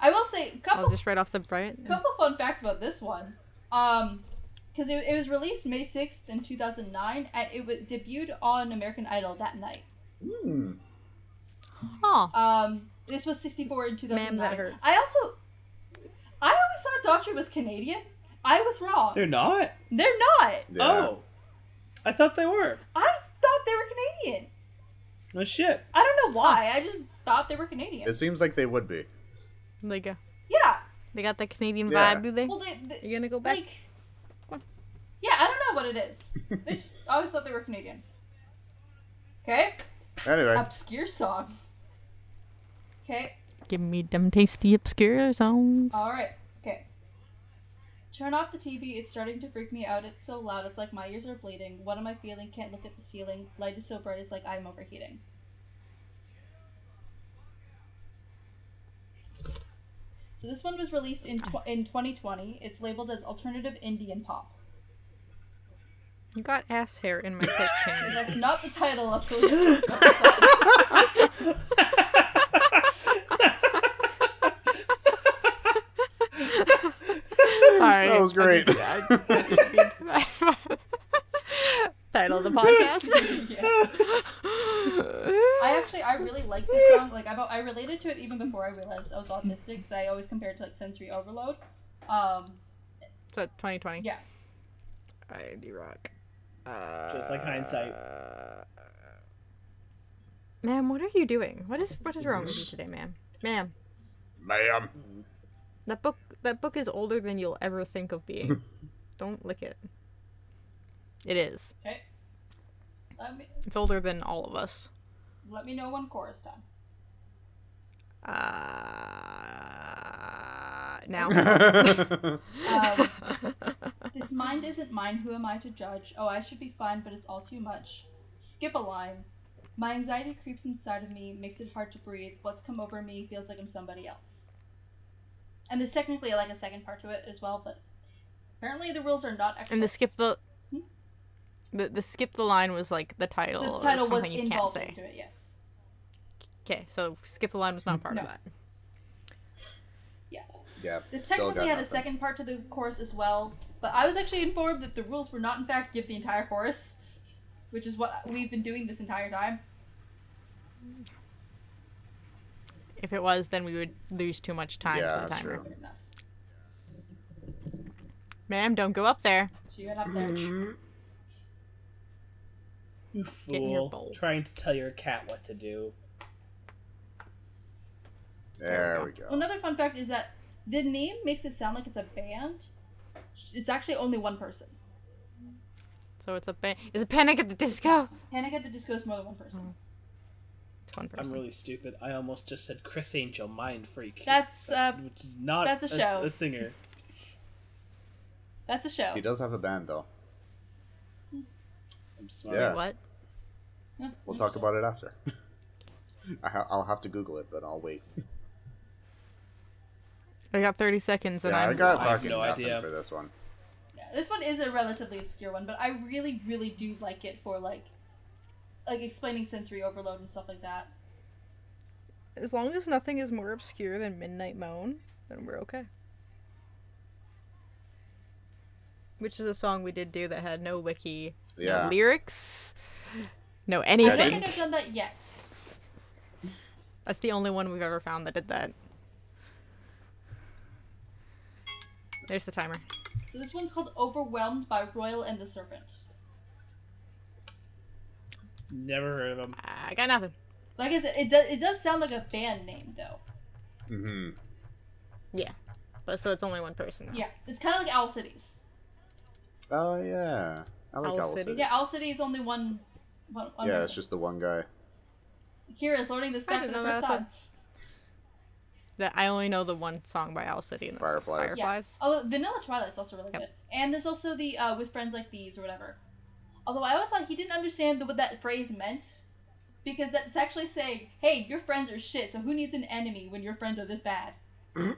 I will say, I'll just write off the bright. couple fun facts about this one. Because it was released May 6th in 2009, and it debuted on American Idol that night. Oh. This was 64 in 2009. Man, that hurts. I always thought Daughtry was Canadian. I was wrong. They're not? They're not. Yeah. Oh. I thought they were. I thought they were Canadian. No shit. I don't know why. I just thought they were Canadian. It seems like they would be. Like, Yeah. they got the Canadian Yeah. vibe, do they? Well, You gonna go back? like, yeah, I don't know what it is. They just I always thought they were Canadian. Okay. Anyway. Obscure song. Okay. Give me them tasty obscure songs. All right. Okay. Turn off the TV. It's starting to freak me out. It's so loud. It's like my ears are bleeding. What am I feeling? Can't look at the ceiling. Light is so bright. It's like I'm overheating. So this one was released in 2020. It's labeled as alternative Indian pop. You got ass hair in my coat can. That's not the title of the Sorry. That was great. Title of the podcast. I really like this song. Like I related to it even before I realized I was autistic, because I always compared it to like sensory overload. So 2020. Yeah. ID Rock. Just like hindsight. Ma'am, what are you doing? What is wrong with you today, ma'am? Ma'am, Ma'am. that book is older than you'll ever think of being. Don't lick it. It is. Okay. It's older than all of us. Let me know when chorus time. Now. This mind isn't mine. Who am I to judge? Oh, I should be fine, but it's all too much. Skip a line. My anxiety creeps inside of me, makes it hard to breathe. What's come over me feels like I'm somebody else. And there's technically like a second part to it as well, but apparently the rules are not actually. And the skip the skip the line was like the title. The or title was something you can't involved say. into it, yes. Okay, so skip the line was not part No. of that. Yeah. Yeah. This still technically got had a nothing. second part to the chorus as well, but I was actually informed that the rules were not in fact give the entire chorus, which is what we've been doing this entire time. If it was, then we would lose too much time Yeah, for the that's timer. true. Fair enough. Ma'am, don't go up there. She went up there. You Get in your fool. bowl. Trying to tell your cat what to do. There we go. Another fun fact is that the name makes it sound like it's a band. It's actually only one person. So it's a Panic at the Disco. Panic at the Disco is more than one person. It's one I'm person. really stupid. I almost just said Chris Angel, Mind Freak. That's which is not that's a show. a singer. that's a show. He does have a band, though. I'm smart. Yeah. What? Yeah, We'll that's talk a about it after. I'll have to Google it, but I'll wait. I got 30 seconds and Yeah, I I'm got I have fucking no nothing idea. for this one. Yeah, this one is a relatively obscure one, but I really, really do like it for like explaining sensory overload and stuff like that. As long as nothing is more obscure than Midnight Moan, then we're okay. Which is a song we did do that had no wiki, Yeah. no lyrics, no I anything. don't think I've done that yet. That's the only one we've ever found that did that. There's the timer. So this one's called "Overwhelmed" by Royal and the Serpent. Never heard of him. I got nothing. Like I said, it does sound like a band name though. Mm-hmm. Yeah. But so it's only one person now. Yeah, it's kind of like Owl Cities. Oh, yeah. I like Owl Owl City? City. Yeah, Owl City is only one Yeah, person. it's just the one guy. Kira's learning this I fact for didn't the know first that. time. That I only know the one song by Owl City and that's Fireflies. Yeah. Fireflies. Although Vanilla Twilight's also really Yep. good. And there's also the With Friends Like These or whatever. Although I always thought he didn't understand what that phrase meant. Because that's actually saying, hey, your friends are shit, so who needs an enemy when your friends are this bad? I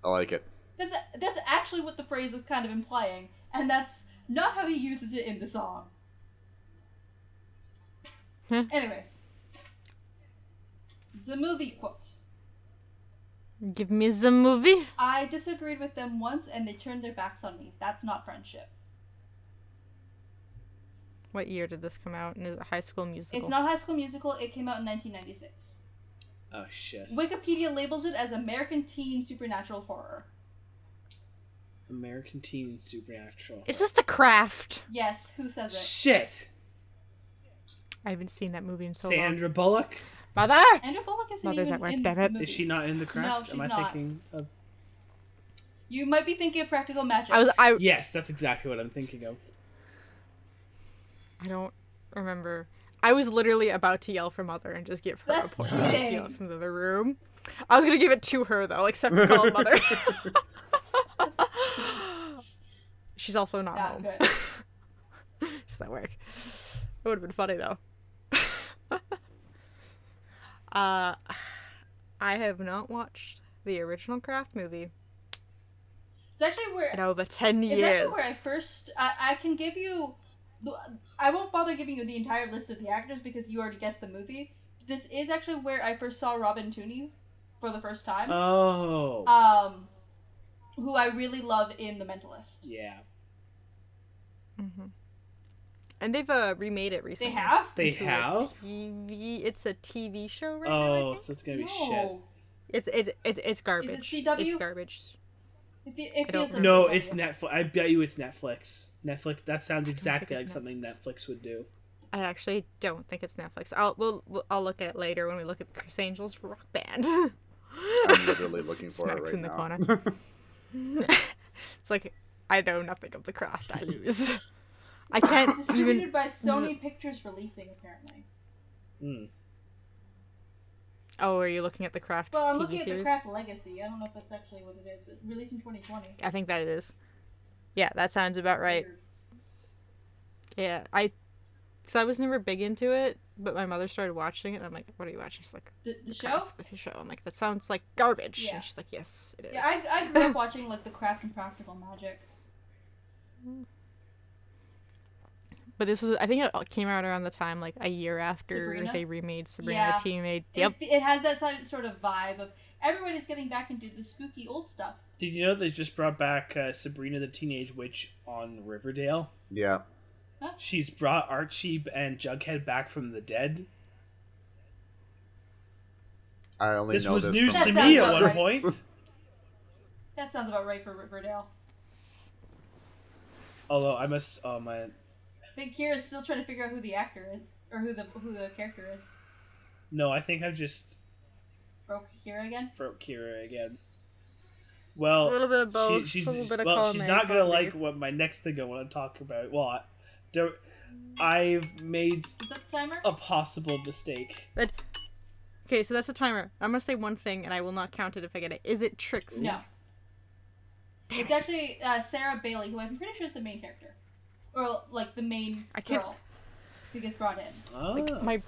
like it. That's actually what the phrase is kind of implying, and that's not how he uses it in the song. Anyways. The movie quote. Give me the movie. I disagreed with them once and they turned their backs on me. That's not friendship. What year did this come out? And is it High School Musical? It's not High School Musical. It came out in 1996. Oh shit. Wikipedia labels it as American teen supernatural horror. American Teen Supernatural. Is this The Craft? Yes, who says it? Shit. I haven't seen that movie in so long. Sandra Bullock. Mother! Andrew Bullock isn't Mother's even at work, in damn the it. movie. Is she not in The Craft? No, she's Am I not. thinking of? You might be thinking of Practical Magic. Yes, that's exactly what I'm thinking of. I don't remember. I was literally about to yell for Mother and just give her That's a point cheating. yell from the other room. I was gonna give it to her though, except for call Mother. She's also not Yeah, home. good. She's at work. It would have been funny though. I have not watched the original Craft movie It's actually where in over 10 It's years. actually where I first. I can give you. I won't bother giving you the entire list of the actors because you already guessed the movie. This is actually where I first saw Robin Tooney for the first time. Oh. Who I really love in The Mentalist. Yeah. And they've remade it recently. They have? They into a have? TV. It's a TV show right now. I Oh, think. so it's gonna be No. It's garbage. CW? It's garbage. It I don't feels know. No, like it's Netflix. I bet you it's Netflix. Netflix. That sounds exactly it's like something Netflix would do. I actually don't think it's Netflix. I'll look at it later when we look at the Chris Angels rock band. I'm literally looking for Smacks it in right the now. corner. It's like I know nothing of The Craft. I lose. I can't It's distributed even. by Sony Pictures Releasing, apparently. Oh, are you looking at The Craft Well, I'm TV looking at series? The Craft Legacy. I don't know if that's actually what it is, but released in 2020. I think that it is. Yeah, that sounds about right. Weird. Yeah, because I was never big into it, but my mother started watching it, and I'm like, "What are you watching?" She's like, The show? Craft, the show. I'm like, "That sounds like garbage." Yeah. And she's like, "Yes, it is." Yeah, I grew up watching like The Craft and Practical Magic. But this was, I think it came out around the time, like a year after Sabrina? they remade Sabrina Yeah. the Teenage. Yep. It has that sort of vibe of everybody's getting back into the spooky old stuff. Did you know they just brought back Sabrina the Teenage Witch on Riverdale? Yeah. She's brought Archie and Jughead back from the dead. I only This know was this news from to That me sounds at about one right. point. That sounds about right for Riverdale. Although I must, oh man, I think Kira's still trying to figure out who the actor is, or who the character is. no, I think I've just Broke Kira again? broke Kira again. Well, A little bit of both, she's a little bit of well, column she's A, not gonna column B. like what my next thing I want to talk about. Well, I've made Is that the timer? a possible mistake. Okay, so that's the timer. I'm gonna say one thing, and I will not count it if I get it. Is it Trixie? No. It's actually Sarah Bailey, who I'm pretty sure is the main character. Or, like, the main I can't- girl who gets brought in. Oh.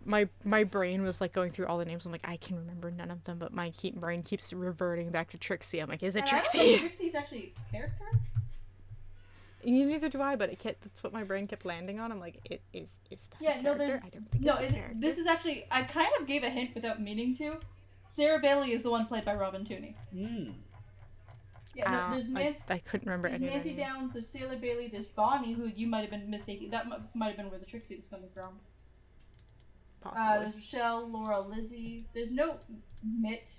My brain was like going through all the names. I'm like, I can remember none of them, but my brain keeps reverting back to Trixie. I'm like, is it And I don't think Trixie? Trixie's actually a character? Neither do I, but that's what my brain kept landing on. I'm like, is that Yeah, a no, character? there's... I don't think No, it's a character. this is actually... I kind of gave a hint without meaning to. Sarah Bailey is the one played by Robin Tooney. Yeah, no, there's Nancy... I couldn't remember There's any of Nancy their names. Downs, there's Sarah Bailey, there's Bonnie, who you might have been mistaken. That might have been where the Trixie was coming from. Possibly. There's Rochelle, Laura, Lizzie. There's no Mitt.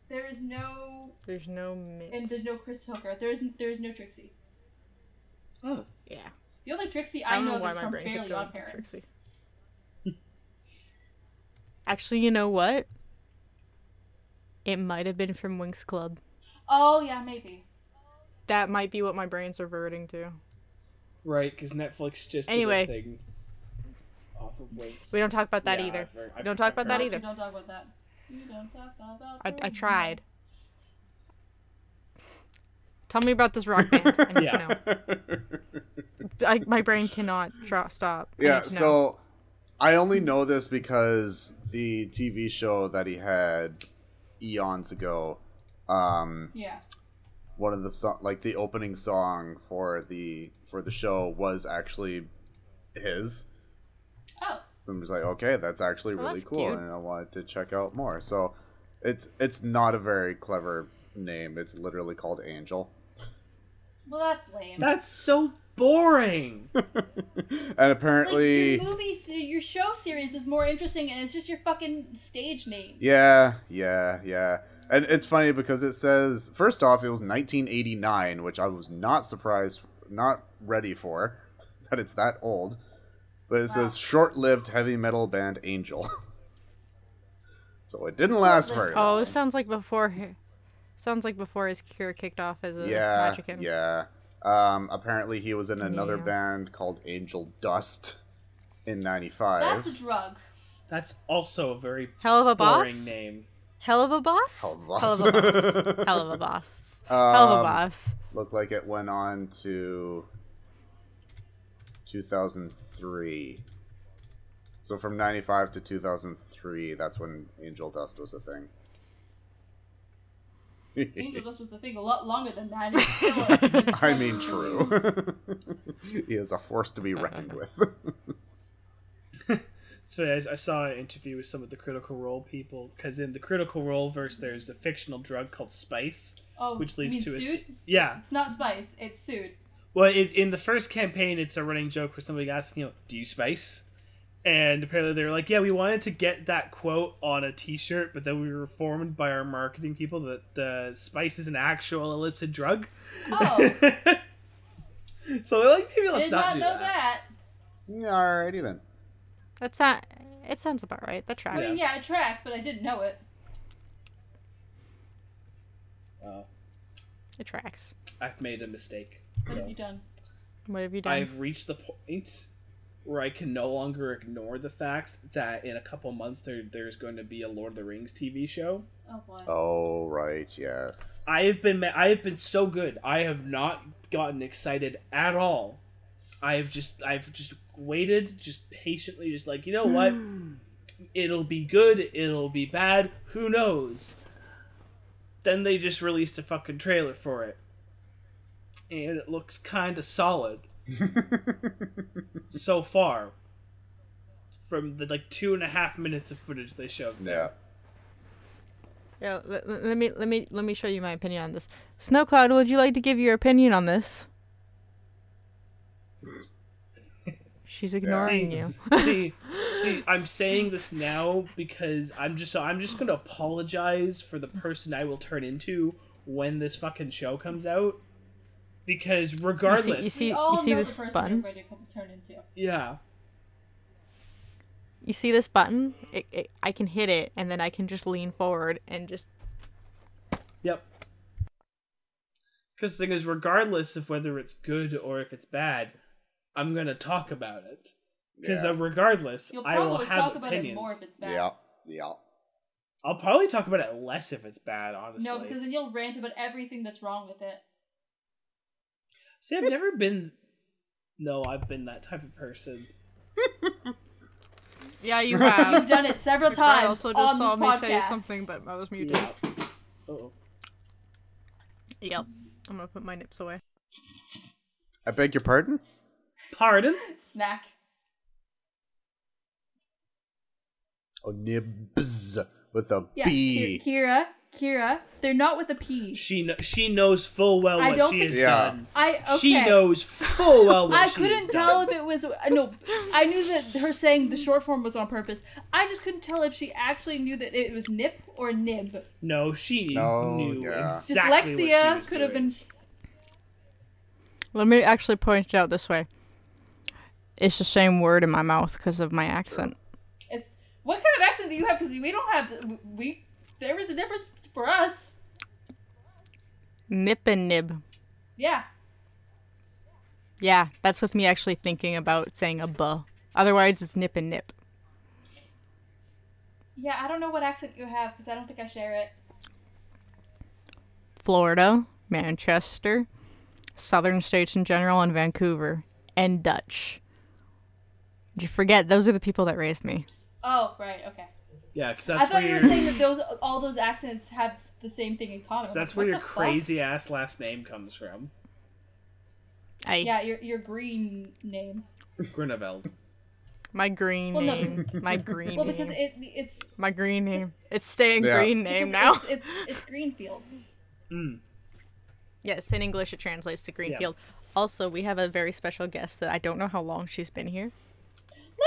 There is no... There's no mid. And there's no Chris Hooker. There is no Trixie. Oh. Yeah. The only Trixie I I don't know know why is my from brain kept Fairly going Odd to Parents. Trixie. Actually, you know what? It might have been from Winx Club. Oh, yeah, maybe. That might be what my brain's reverting to. Right, because Netflix just Anyway. did a thing off of Winx. We don't talk about that Yeah, either. I've Don't talk about that No, either. you don't talk about that. You don't talk about I tried. Tell me about this rock band. I need Yeah. to know. My brain cannot stop. I Yeah, need to know. so I only know this because the TV show that he had eons ago, Yeah. one of the like the opening song for the show was actually his. Oh. So I'm just like, okay, that's actually Oh, really that's cool, cute. and I wanted to check out more. So it's not a very clever name. It's literally called Angel. Well, that's lame. That's so boring. And apparently, Like, your show series is more interesting, and it's just your fucking stage name. yeah. And it's funny because it says, first off, it was 1989, which I was not surprised, not ready for, that it's that old. But it says short-lived heavy metal band Angel. So it didn't last very Short-lived. long. Oh, it sounds like before. Sounds like before his career kicked off as a Yeah, magician. yeah. Apparently he was in another Yeah. band called Angel Dust in 95. That's a drug. That's also a very Hell of a boring boss. name. Hell of a boss. Hell of a boss. Hell of a boss. Hell of a boss. Hell of a boss. Looked like it went on to 2003. So from 95 to 2003, that's when Angel Dust was a thing. Angel Dust was the thing a lot longer than that. It's still a good I mean, release. true. He is a force to be reckoned with. So I saw an interview with some of the Critical Role people, because in the Critical Role verse, there's a fictional drug called Spice, Oh, which you leads mean to sued? Yeah. It's not Spice. It's sued. Well, in the first campaign, it's a running joke where somebody asking, do you spice? And apparently they were like, yeah, we wanted to get that quote on a t-shirt, but then we were informed by our marketing people that the spice is an actual illicit drug. Oh, So they're like, maybe let's did not not do know that. that. Alrighty then. That's not. It sounds about right. That I tracks. mean, yeah, it tracks, but I didn't know it. It tracks. I've made a mistake. What have you done? What have you done? I've reached the point where I can no longer ignore the fact that in a couple months there's going to be a Lord of the Rings TV show. Oh boy. Oh, right, yes. I have been so good. I have not gotten excited at all. I've just waited, just patiently, just like, you know what? It'll be good, it'll be bad, who knows? Then they just released a fucking trailer for it. And it looks kinda solid. So far. From the 2.5 minutes of footage they showed. Yeah. Yeah, let me show you my opinion on this. Snowcloud, would you like to give your opinion on this? She's ignoring you. see, I'm saying this now because I'm just gonna apologize for the person I will turn into when this fucking show comes out. Because regardless, You see We all know this the person button? we're ready to turn into. yeah, You see this button? I can hit it, and then I can just lean forward and just. yep. Because the thing is, regardless of whether it's good or if it's bad, I'm gonna talk about it. Because Yeah. Regardless, You'll I will probably have talk about opinions. it more if it's bad. Yeah. Yeah. I'll probably talk about it less if it's bad, honestly. No, because then you'll rant about everything that's wrong with it. See, I've never been. No, I've been that type of person. Yeah, you You've have. done it several I times also on just saw this me podcast. say something, but I was muted. Oh. Yep. I'm gonna put my nips away. I beg your pardon? Pardon? Snack. Oh, nibs with a Yeah, B. Kira, they're not with a P. She knows full well I what don't she think- has Yeah. done. Okay. She knows full well what I she couldn't has tell done. if it was no. I knew that her saying the short form was on purpose. I just couldn't tell if she actually knew that it was nip or nib. No, she No, knew yeah. exactly what she Dyslexia was could have doing. been. Let me actually point it out this way. It's the same word in my mouth because of my accent. It's what kind of accent do you have? Because we don't have we. There is a difference for us. Nip and nib. Yeah. Yeah, that's with me actually thinking about saying a buh. Otherwise, it's nip and nip. Yeah, I don't know what accent you have because I don't think I share it. Florida, Manchester, southern states in general, and Vancouver, and Dutch. Did you forget? Those are the people that raised me. Oh, right, okay. Yeah, because I that's thought where you were your saying that all those accents have the same thing in common. I'm that's like, where what your the fuck? crazy ass last name comes from. Yeah, your green name. Grunewald. My green Well, no. name. My green Well, because name. it's My green name. It's staying Yeah. green name because now. it's Greenfield. Mm. Yes, in English it translates to Greenfield. Also, we have a very special guest that I don't know how long she's been here.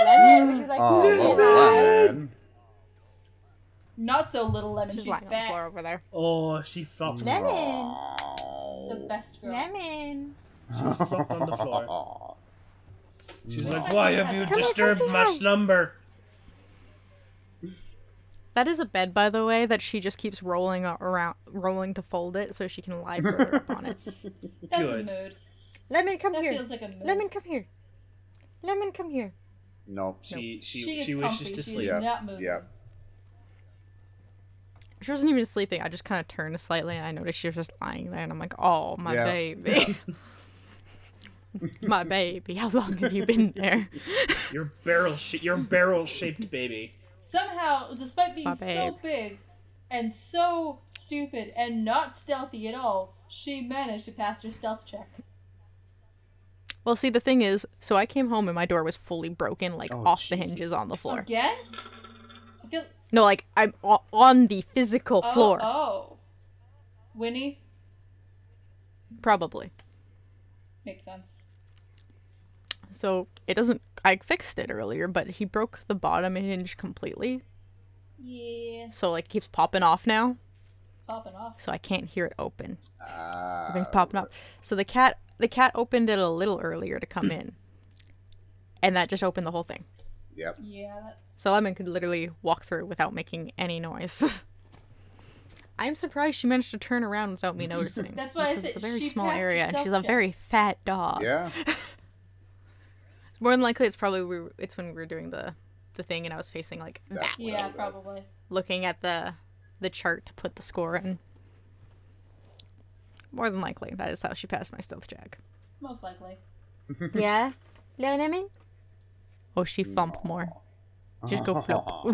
Lemon, would you like Oh, to little say hi? lemon. Not so little Lemon. She's She's lying on the fat. floor over there. Oh, she flopped. Lemon. The best girl. Lemon. She was flopped on the floor. She's Well, like, I "Why think have you I- Come here, disturbed come say my hi." slumber?" That is a bed, by the way, that she just keeps rolling to fold it so she can lie further up on it. That's Good. a mood. Lemon, come That here. feels like a mood. Lemon, come here. Lemon, come here. Nope. She She is wishes comfy. to She is sleep. Yeah. not moving. Yeah. She wasn't even sleeping. I just kind of turned slightly and I noticed she was just lying there. And I'm like, oh, my Yeah. baby. My baby. How long have you been there? Your barrel-shaped baby. Somehow, despite being my so babe. big and so stupid and not stealthy at all, she managed to pass her stealth check. Well, see, the thing is, so I came home and my door was fully broken, like Oh, off the Jesus. hinges on the floor. Again? I feel. No, like I'm on the physical floor. Oh. Winnie? Probably. Makes sense. So it doesn't. I fixed it earlier, but he broke the bottom hinge completely. Yeah. So like it keeps popping off now. Popping off. So I can't hear it open. Ah, Everything's popping up. So the cat opened it a little earlier to come in, and that just opened the whole thing. Yep. Yeah, that's. So Lemon could literally walk through without making any noise. I'm surprised she managed to turn around without me noticing. That's why I because said it's a very she small passed her area, and stealth she's a check. very fat dog. Yeah. More than likely, it's probably it's when we were doing the thing, and I was facing like That that, way. Yeah, probably. looking at the chart to put the score in. More than likely, that is how she passed my stealth check. Most likely. Yeah, Lemon. Oh, she thump more. Just go flop.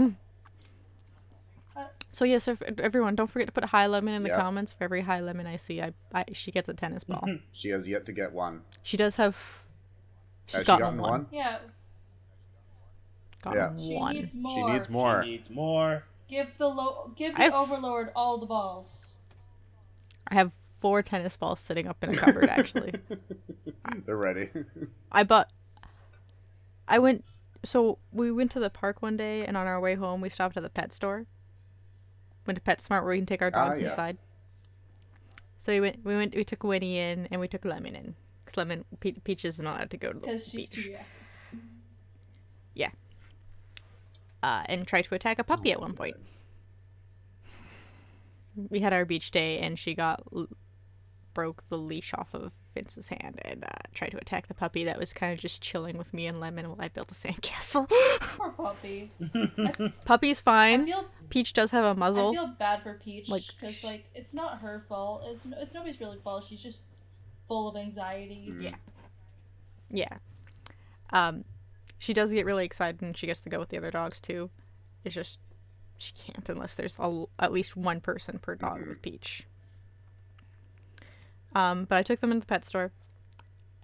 So yes, everyone, don't forget to put hi Lemon in the Yep. comments. For every hi Lemon I see, she gets a tennis ball. She has yet to get one. She does have. She's Has she gotten gotten one. one? Yeah. Gotten She one. needs more. She needs more. She needs more. Give the I've- overlord all the balls. I have 4 tennis balls sitting up in a cupboard. Actually, They're ready. So we went to the park one day, and on our way home, we stopped at the pet store. Went to PetSmart where we can take our dogs yes. inside. So we took Winnie in, and we took Lemon in. Because Peach isn't allowed to go to the Because she's beach. too young. Yeah. And tried to attack a puppy at one point. We had our beach day, and she broke the leash off of Vince's hand and tried to attack the puppy that was kind of just chilling with me and Lemon while I built a sandcastle. Poor puppy. Puppy's I fine. feel Peach does have a I muzzle. feel bad for Peach Like, because it's not her fault. It's nobody's really fault. She's just full of anxiety. Yeah. Yeah. She does get really excited and she gets to go with the other dogs too. It's just she can't unless there's at least one person per dog with Peach. But I took them into the pet store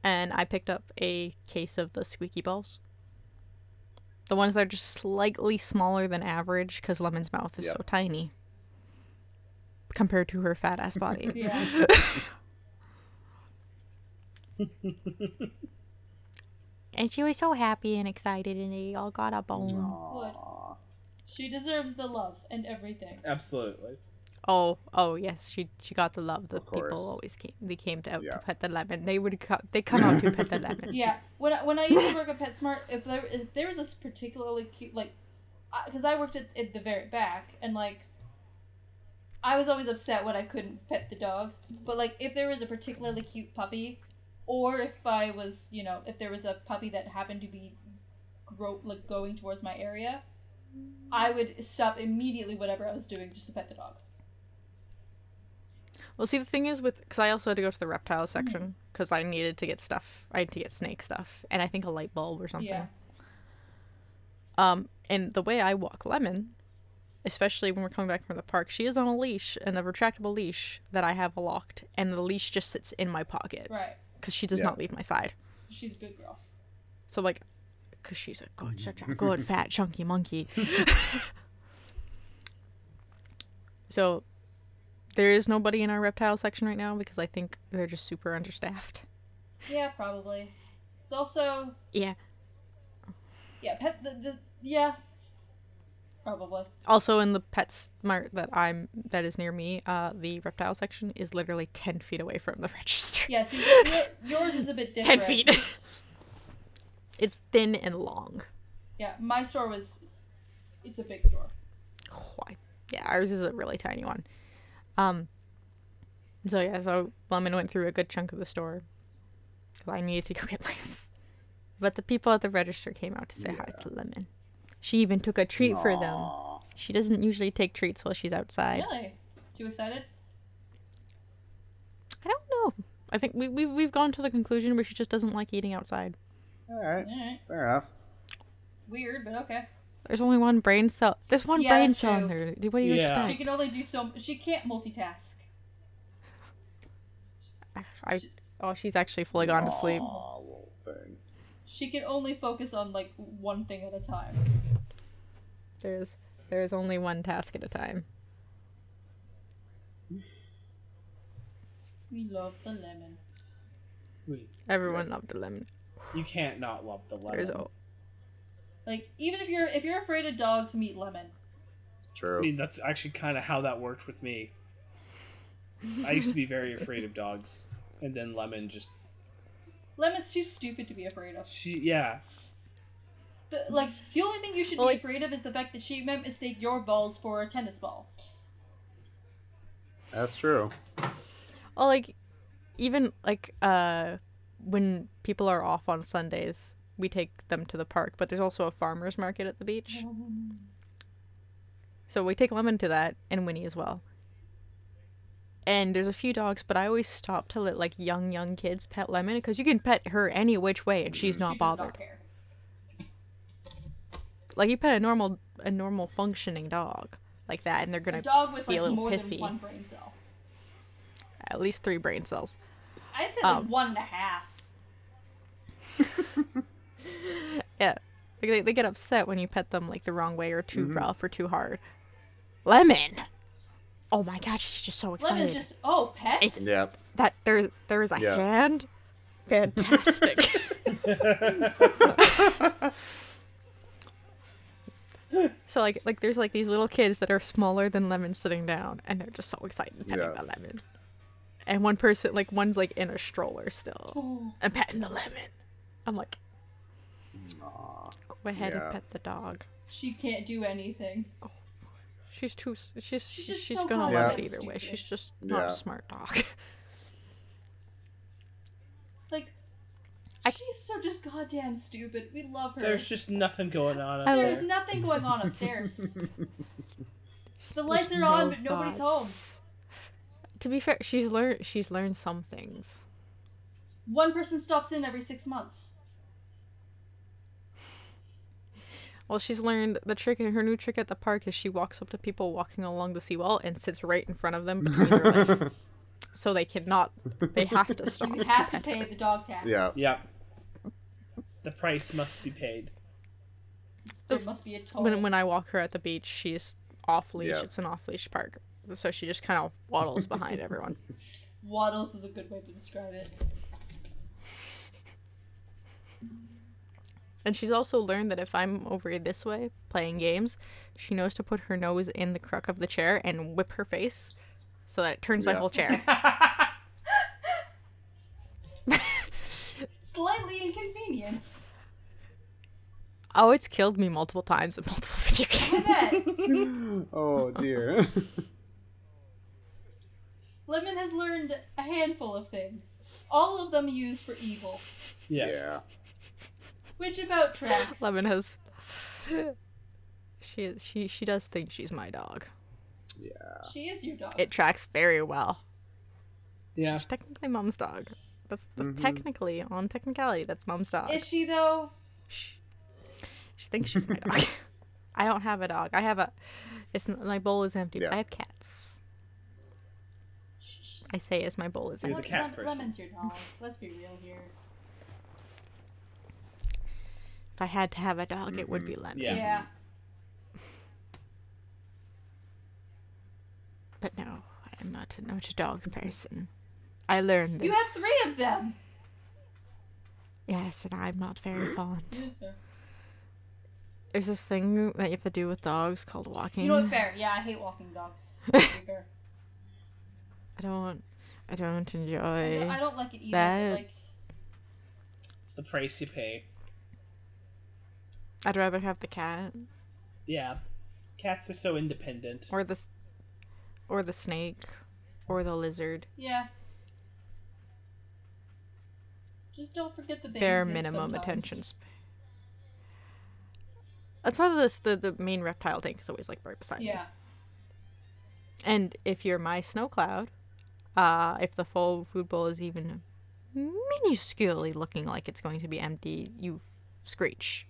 and I picked up a case of the squeaky balls. The ones that are just slightly smaller than average because Lemon's mouth is Yep. so tiny compared to her fat ass body. Yeah. And she was so happy and excited and they all got a bone. Aw. She deserves the love and everything. Absolutely. Oh yes, she got the love. The Of course. people always came. They came out Yeah. to pet the lemon. They come out to pet the lemon. Yeah. When I used to work at PetSmart, if there was this particularly cute, like, because I worked at the very back, and like, I was always upset when I couldn't pet the dogs. But like, if there was a particularly cute puppy, or if I was, if there was a puppy that happened to be going towards my area, I would stop immediately whatever I was doing just to pet the dog. Well, see, the thing is because I also had to go to the reptile section because I needed to get stuff. I had to get snake stuff, and I think a light bulb or something. Yeah. And the way I walk Lemon, especially when we're coming back from the park, she is on a leash, and a retractable leash that I have locked, and the leash just sits in my pocket Right. because she does not leave my side. She's a good girl. So like, because she's a good, such a good fat chunky monkey. So there is nobody in our reptile section right now because I think they're just super understaffed. Yeah, probably. It's also Yeah. yeah, yeah. Probably. Also in the PetSmart that is near me, the reptile section is literally 10 feet away from the register. Yeah, see, yours is a bit 10 different. feet. It's thin and long. Yeah, my store it's a big store. Why? Yeah, ours is a really tiny one. So Lemon went through a good chunk of the store because I needed to go get my. But the people at the register came out to say hi to Lemon. She even took a treat for them. She doesn't usually take treats while she's outside. Really? Too excited? I don't know. I think we've gone to the conclusion where she just doesn't like eating outside. Alright, Alright. fair enough. Weird, but okay. There's only one brain cell. There's one Yeah, brain that's cell in true. there. What do you Yeah. expect? She can only do she can't multitask. She's actually fully gone to sleep. Aw, little thing. She can only focus on like one thing at a time. There's only one task at a time. We love the lemon. Wait, Everyone loved the lemon. you can't not love the lemon. There's Like even if you're afraid of dogs, meet lemon. True. I mean, that's actually kind of how that worked with me. I used to be very afraid of dogs, and then Lemon just Lemon's too stupid to be afraid of. yeah. The only thing you should be afraid of is the fact that she might mistake your balls for a tennis ball. That's true. Well, like, even, like, when people are off on Sundays, we take them to the park, but there's also a farmer's market at the beach. So we take Lemon to that, and Winnie as well. And there's a few dogs, but I always stop to let, like, young kids pet Lemon, because you can pet her any which way, and she's not She does bothered. not care. Like, you pet a normal functioning dog like that, and they're A gonna dog with be a like little more pissy. than one brain cell. At least 3 brain cells. I'd say like 1.5. Yeah. Like, they get upset when you pet them, like, the wrong way or too rough or too hard. Lemon! Oh my god, she's just so excited. Lemon's just pets. Yep. That there is a Yeah. hand? Fantastic. So like there's like these little kids that are smaller than Lemon sitting down, and they're just so excited petting Yeah. the Lemon. And one's like in a stroller still Oh. and petting the Lemon. I'm like, Aw. go ahead Yeah. and pet the dog. She can't do anything. She's just she's so gonna cold love and it either way. stupid. She's just not Yeah. a smart dog. Like, she's so just goddamn stupid. We love her. There's just nothing going on up There's there. nothing going on upstairs. The lights are on, but nobody's home. To be fair, she's learned some things. One person stops in every 6 months. Well, she's learned the trick. Her new trick at the park is she walks up to people walking along the seawall and sits right in front of them between their legs, so they cannot. They have to stop. You have to pay the dog tax. Yeah. Yep. The price must be paid. There must be a toll. When I walk her at the beach, she's off leash. Yeah. It's an off leash park, so she just kind of waddles behind everyone. Waddles is a good way to describe it. And she's also learned that if I'm over this way playing games, she knows to put her nose in the crook of the chair and whip her face so that it turns my Yeah. whole chair. Slightly inconvenient. Oh, it's killed me multiple times in multiple video I games. bet. Oh dear. Lemon has learned a handful of things. All of them used for evil. Yes. Yeah. Which about tracks. Lemon has. She does think she's my dog. Yeah. She is your dog. It tracks very well. Yeah. She's technically mom's dog. That's technically, on technicality, that's mom's dog. Is she though? Shh. She thinks she's my dog. I don't have a dog. I have a. My bowl is empty. Yeah. I have cats. I say as my bowl is You're empty. the cat person. Lemon's your dog. Let's be real here. If I had to have a dog, it would be Lemon. Yeah. But no, I'm not a dog person. I learned this. You have 3 of them. Yes, and I'm not very fond. There's this thing that you have to do with dogs called walking. You know what? Fair. Yeah, I hate walking dogs. To be fair. I don't enjoy. I don't like it either. that. But like, It's the price you pay. I'd rather have the cat Yeah. Cats are so independent. or the snake or the lizard. yeah. Just don't forget that they Bare exist minimum sometimes. attention span. That's why the main reptile tank is always like right beside me. Yeah. And if you're my snow cloud, if the full food bowl is even minusculely looking like it's going to be empty, you screech.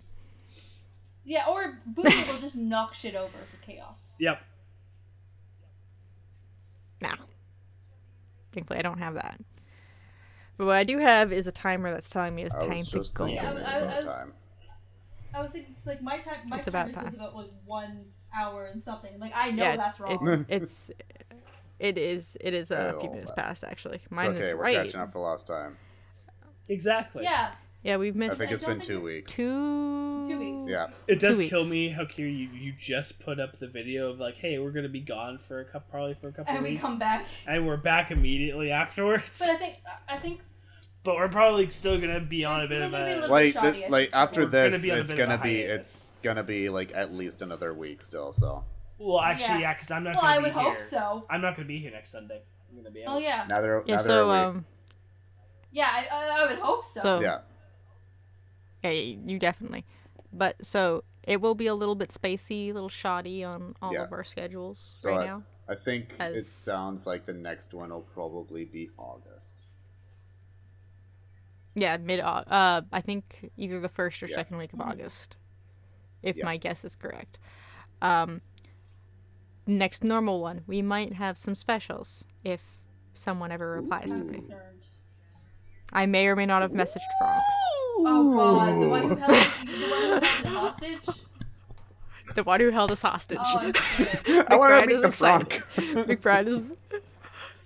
Yeah, or Booty will just knock shit over for chaos. Yep. Nah. Thankfully, I don't have that. But what I do have is a timer that's telling me it's I time was to just go. thinking I- it's I- about time. I was thinking, it's like my time. My It's timer about says time. about like 1 hour and something. Like I know Yeah, that's wrong. it is a few Oh, minutes but- past actually. It's Mine okay, is we're right. catching up for last time. Exactly. Yeah. Yeah, we've I missed think it's don't been think 2 it- weeks. 2 weeks. Yeah. It does 2 weeks. kill me how Kira, you just put up the video of like, hey, we're gonna be gone for probably for a couple And we weeks, come back. and we're back immediately afterwards. But I think But we're probably still gonna be on a It's bit still of gonna be a a. little- Like, shoddy, I like think. after We're this, gonna be on a it's bit of a gonna be hiatus. like at least another week still. So Well, actually, Yeah. yeah, because I'm not well, gonna I be would here. hope so. I'm not gonna be here next Sunday. I'm gonna be out. Oh yeah. neither Yeah, neither so are we. Yeah, I would hope so. So- Yeah. yeah, you definitely. But so it will be a little bit spacey, a little shoddy on all Yeah. of our schedules So right now. I think it As- sounds like the next one will probably be August. Yeah, I think either the first or Yeah. second week of August, if Yeah. my guess is correct. Next normal one, we might have some specials if someone ever replies to I'm me. concerned. I may or may not have messaged Frank. Oh god, the one who held it hostage. The one who held us hostage. Oh, I'm scared. I want McBride to meet is the excited. Frank. McBride is.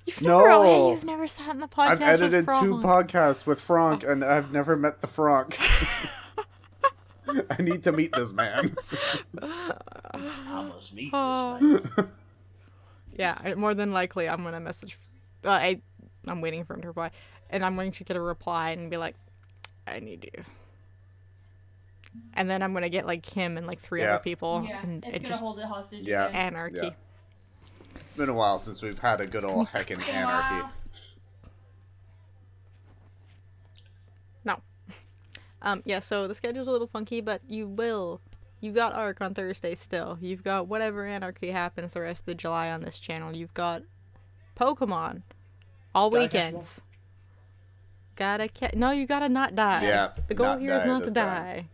You've No. never, oh, you've never sat in the podcast. I've edited with 2 Frank. podcasts with Frank, and I've never met the Frank. I need to meet this man. I almost meet Oh. this man. Yeah, more than likely, I'm gonna message. I'm waiting for him to reply, and I'm going to get a reply and be like, "I need you." And then I'm gonna get like him and like 3 Yeah. other people, Yeah, and it's it gonna just hold it hostage. Yeah. again. anarchy. Yeah. It's been a while since we've had a good old heckin' It's been a anarchy. while. Yeah. So the schedule's a little funky, but you got Arc on Thursday still. You've got whatever anarchy happens the rest of July on this channel. You've got Pokemon all Gotta catch weekends. No, you gotta not die. Yeah, The goal not here is die not to this time.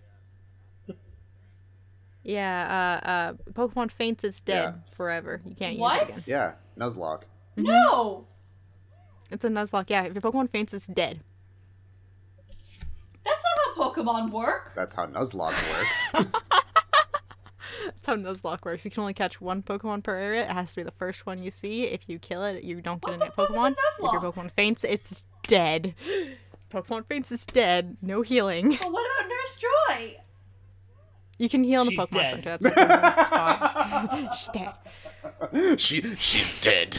die. Yeah, Pokemon faints, it's dead forever. You can't use What? it again. Yeah, Nuzlocke. No. It's a Nuzlocke. Yeah, if your Pokemon faints, it's dead. That's not how Pokemon work. That's how Nuzlocke works. That's how Nuzlocke works. You can only catch 1 Pokemon per area. It has to be the first one you see. If you kill it, you don't get What a the new fuck is a Pokemon. If your Nuzlocke? Pokemon faints, it's dead. Pokemon faints, it's dead. No healing. But what about Nurse Joy? You can heal in the She's Pokemon dead. Center. That's like the spot. She's dead. She's dead.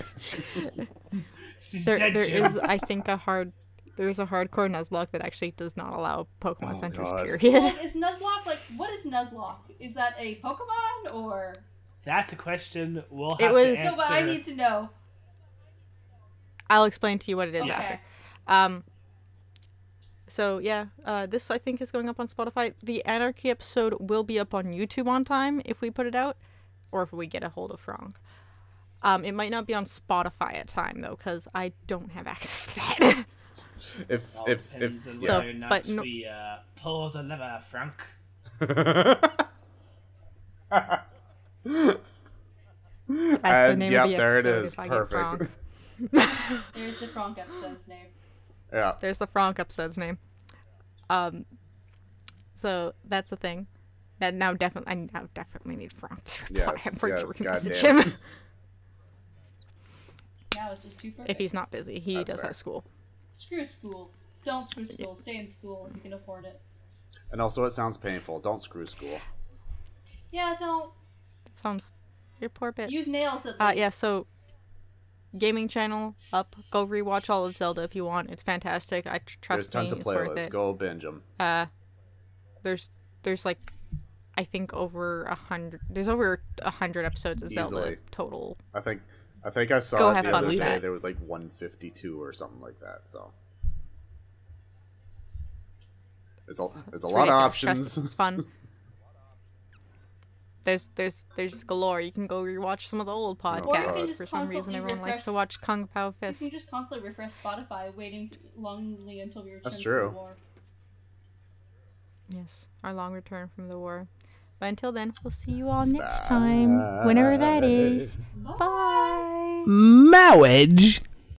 She's There dead, Jim. is, I think, there's a hardcore Nuzlocke that actually does not allow Pokemon Oh, Centers, God. period. Like, is Nuzlocke what is Nuzlocke? Is that a Pokemon or? That's a question we'll It have was- to No, answer. but I need to know. I'll explain to you what it is Okay. after. So yeah, this I think is going up on Spotify. The Anarchy episode will be up on YouTube on time if we put it out, or if we get a hold of Frank. It might not be on Spotify at time though, because I don't have access to that. All depends on So, whether or not but no- we pull the lever, Frank. That's the name yep, of the there it episode is. if I get Perfect. Frank. There's the Frank episode's name. Yeah. There's the Frank episode's name. So that's the thing. That I now definitely need Frank to reply. Yes, I'm for yes, to message goddamn. him Now it's just too perfect. if he's not busy. He That's does fair. have school. Screw school. Don't screw school. Stay in school if you can afford it. And also, it sounds painful. Don't screw school. Yeah, don't. That sounds. Your poor bits. Use nails at least. Yeah. So, gaming channel up. Go rewatch all of Zelda if you want. It's fantastic. There's Trust me, tons of it's worth playlists. it. Go binge them. There's like, I think over 100. There's over 100 episodes of Zelda Easily. total. I think I saw Go it have the fun other with day. that. There was like 152 or something like that. So there's a It's lot of ridiculous. Trust options. us, it's fun. There's galore. You can go rewatch some of the old Or you podcasts. can just For some reason, constantly everyone likes to refresh- watch Kung Pao You Fist. can just constantly refresh Spotify, waiting longly until we return That's from true. the war. Yes, our long return from the war. But until then, we'll see you all next time, whenever that is. Bye. Marriage.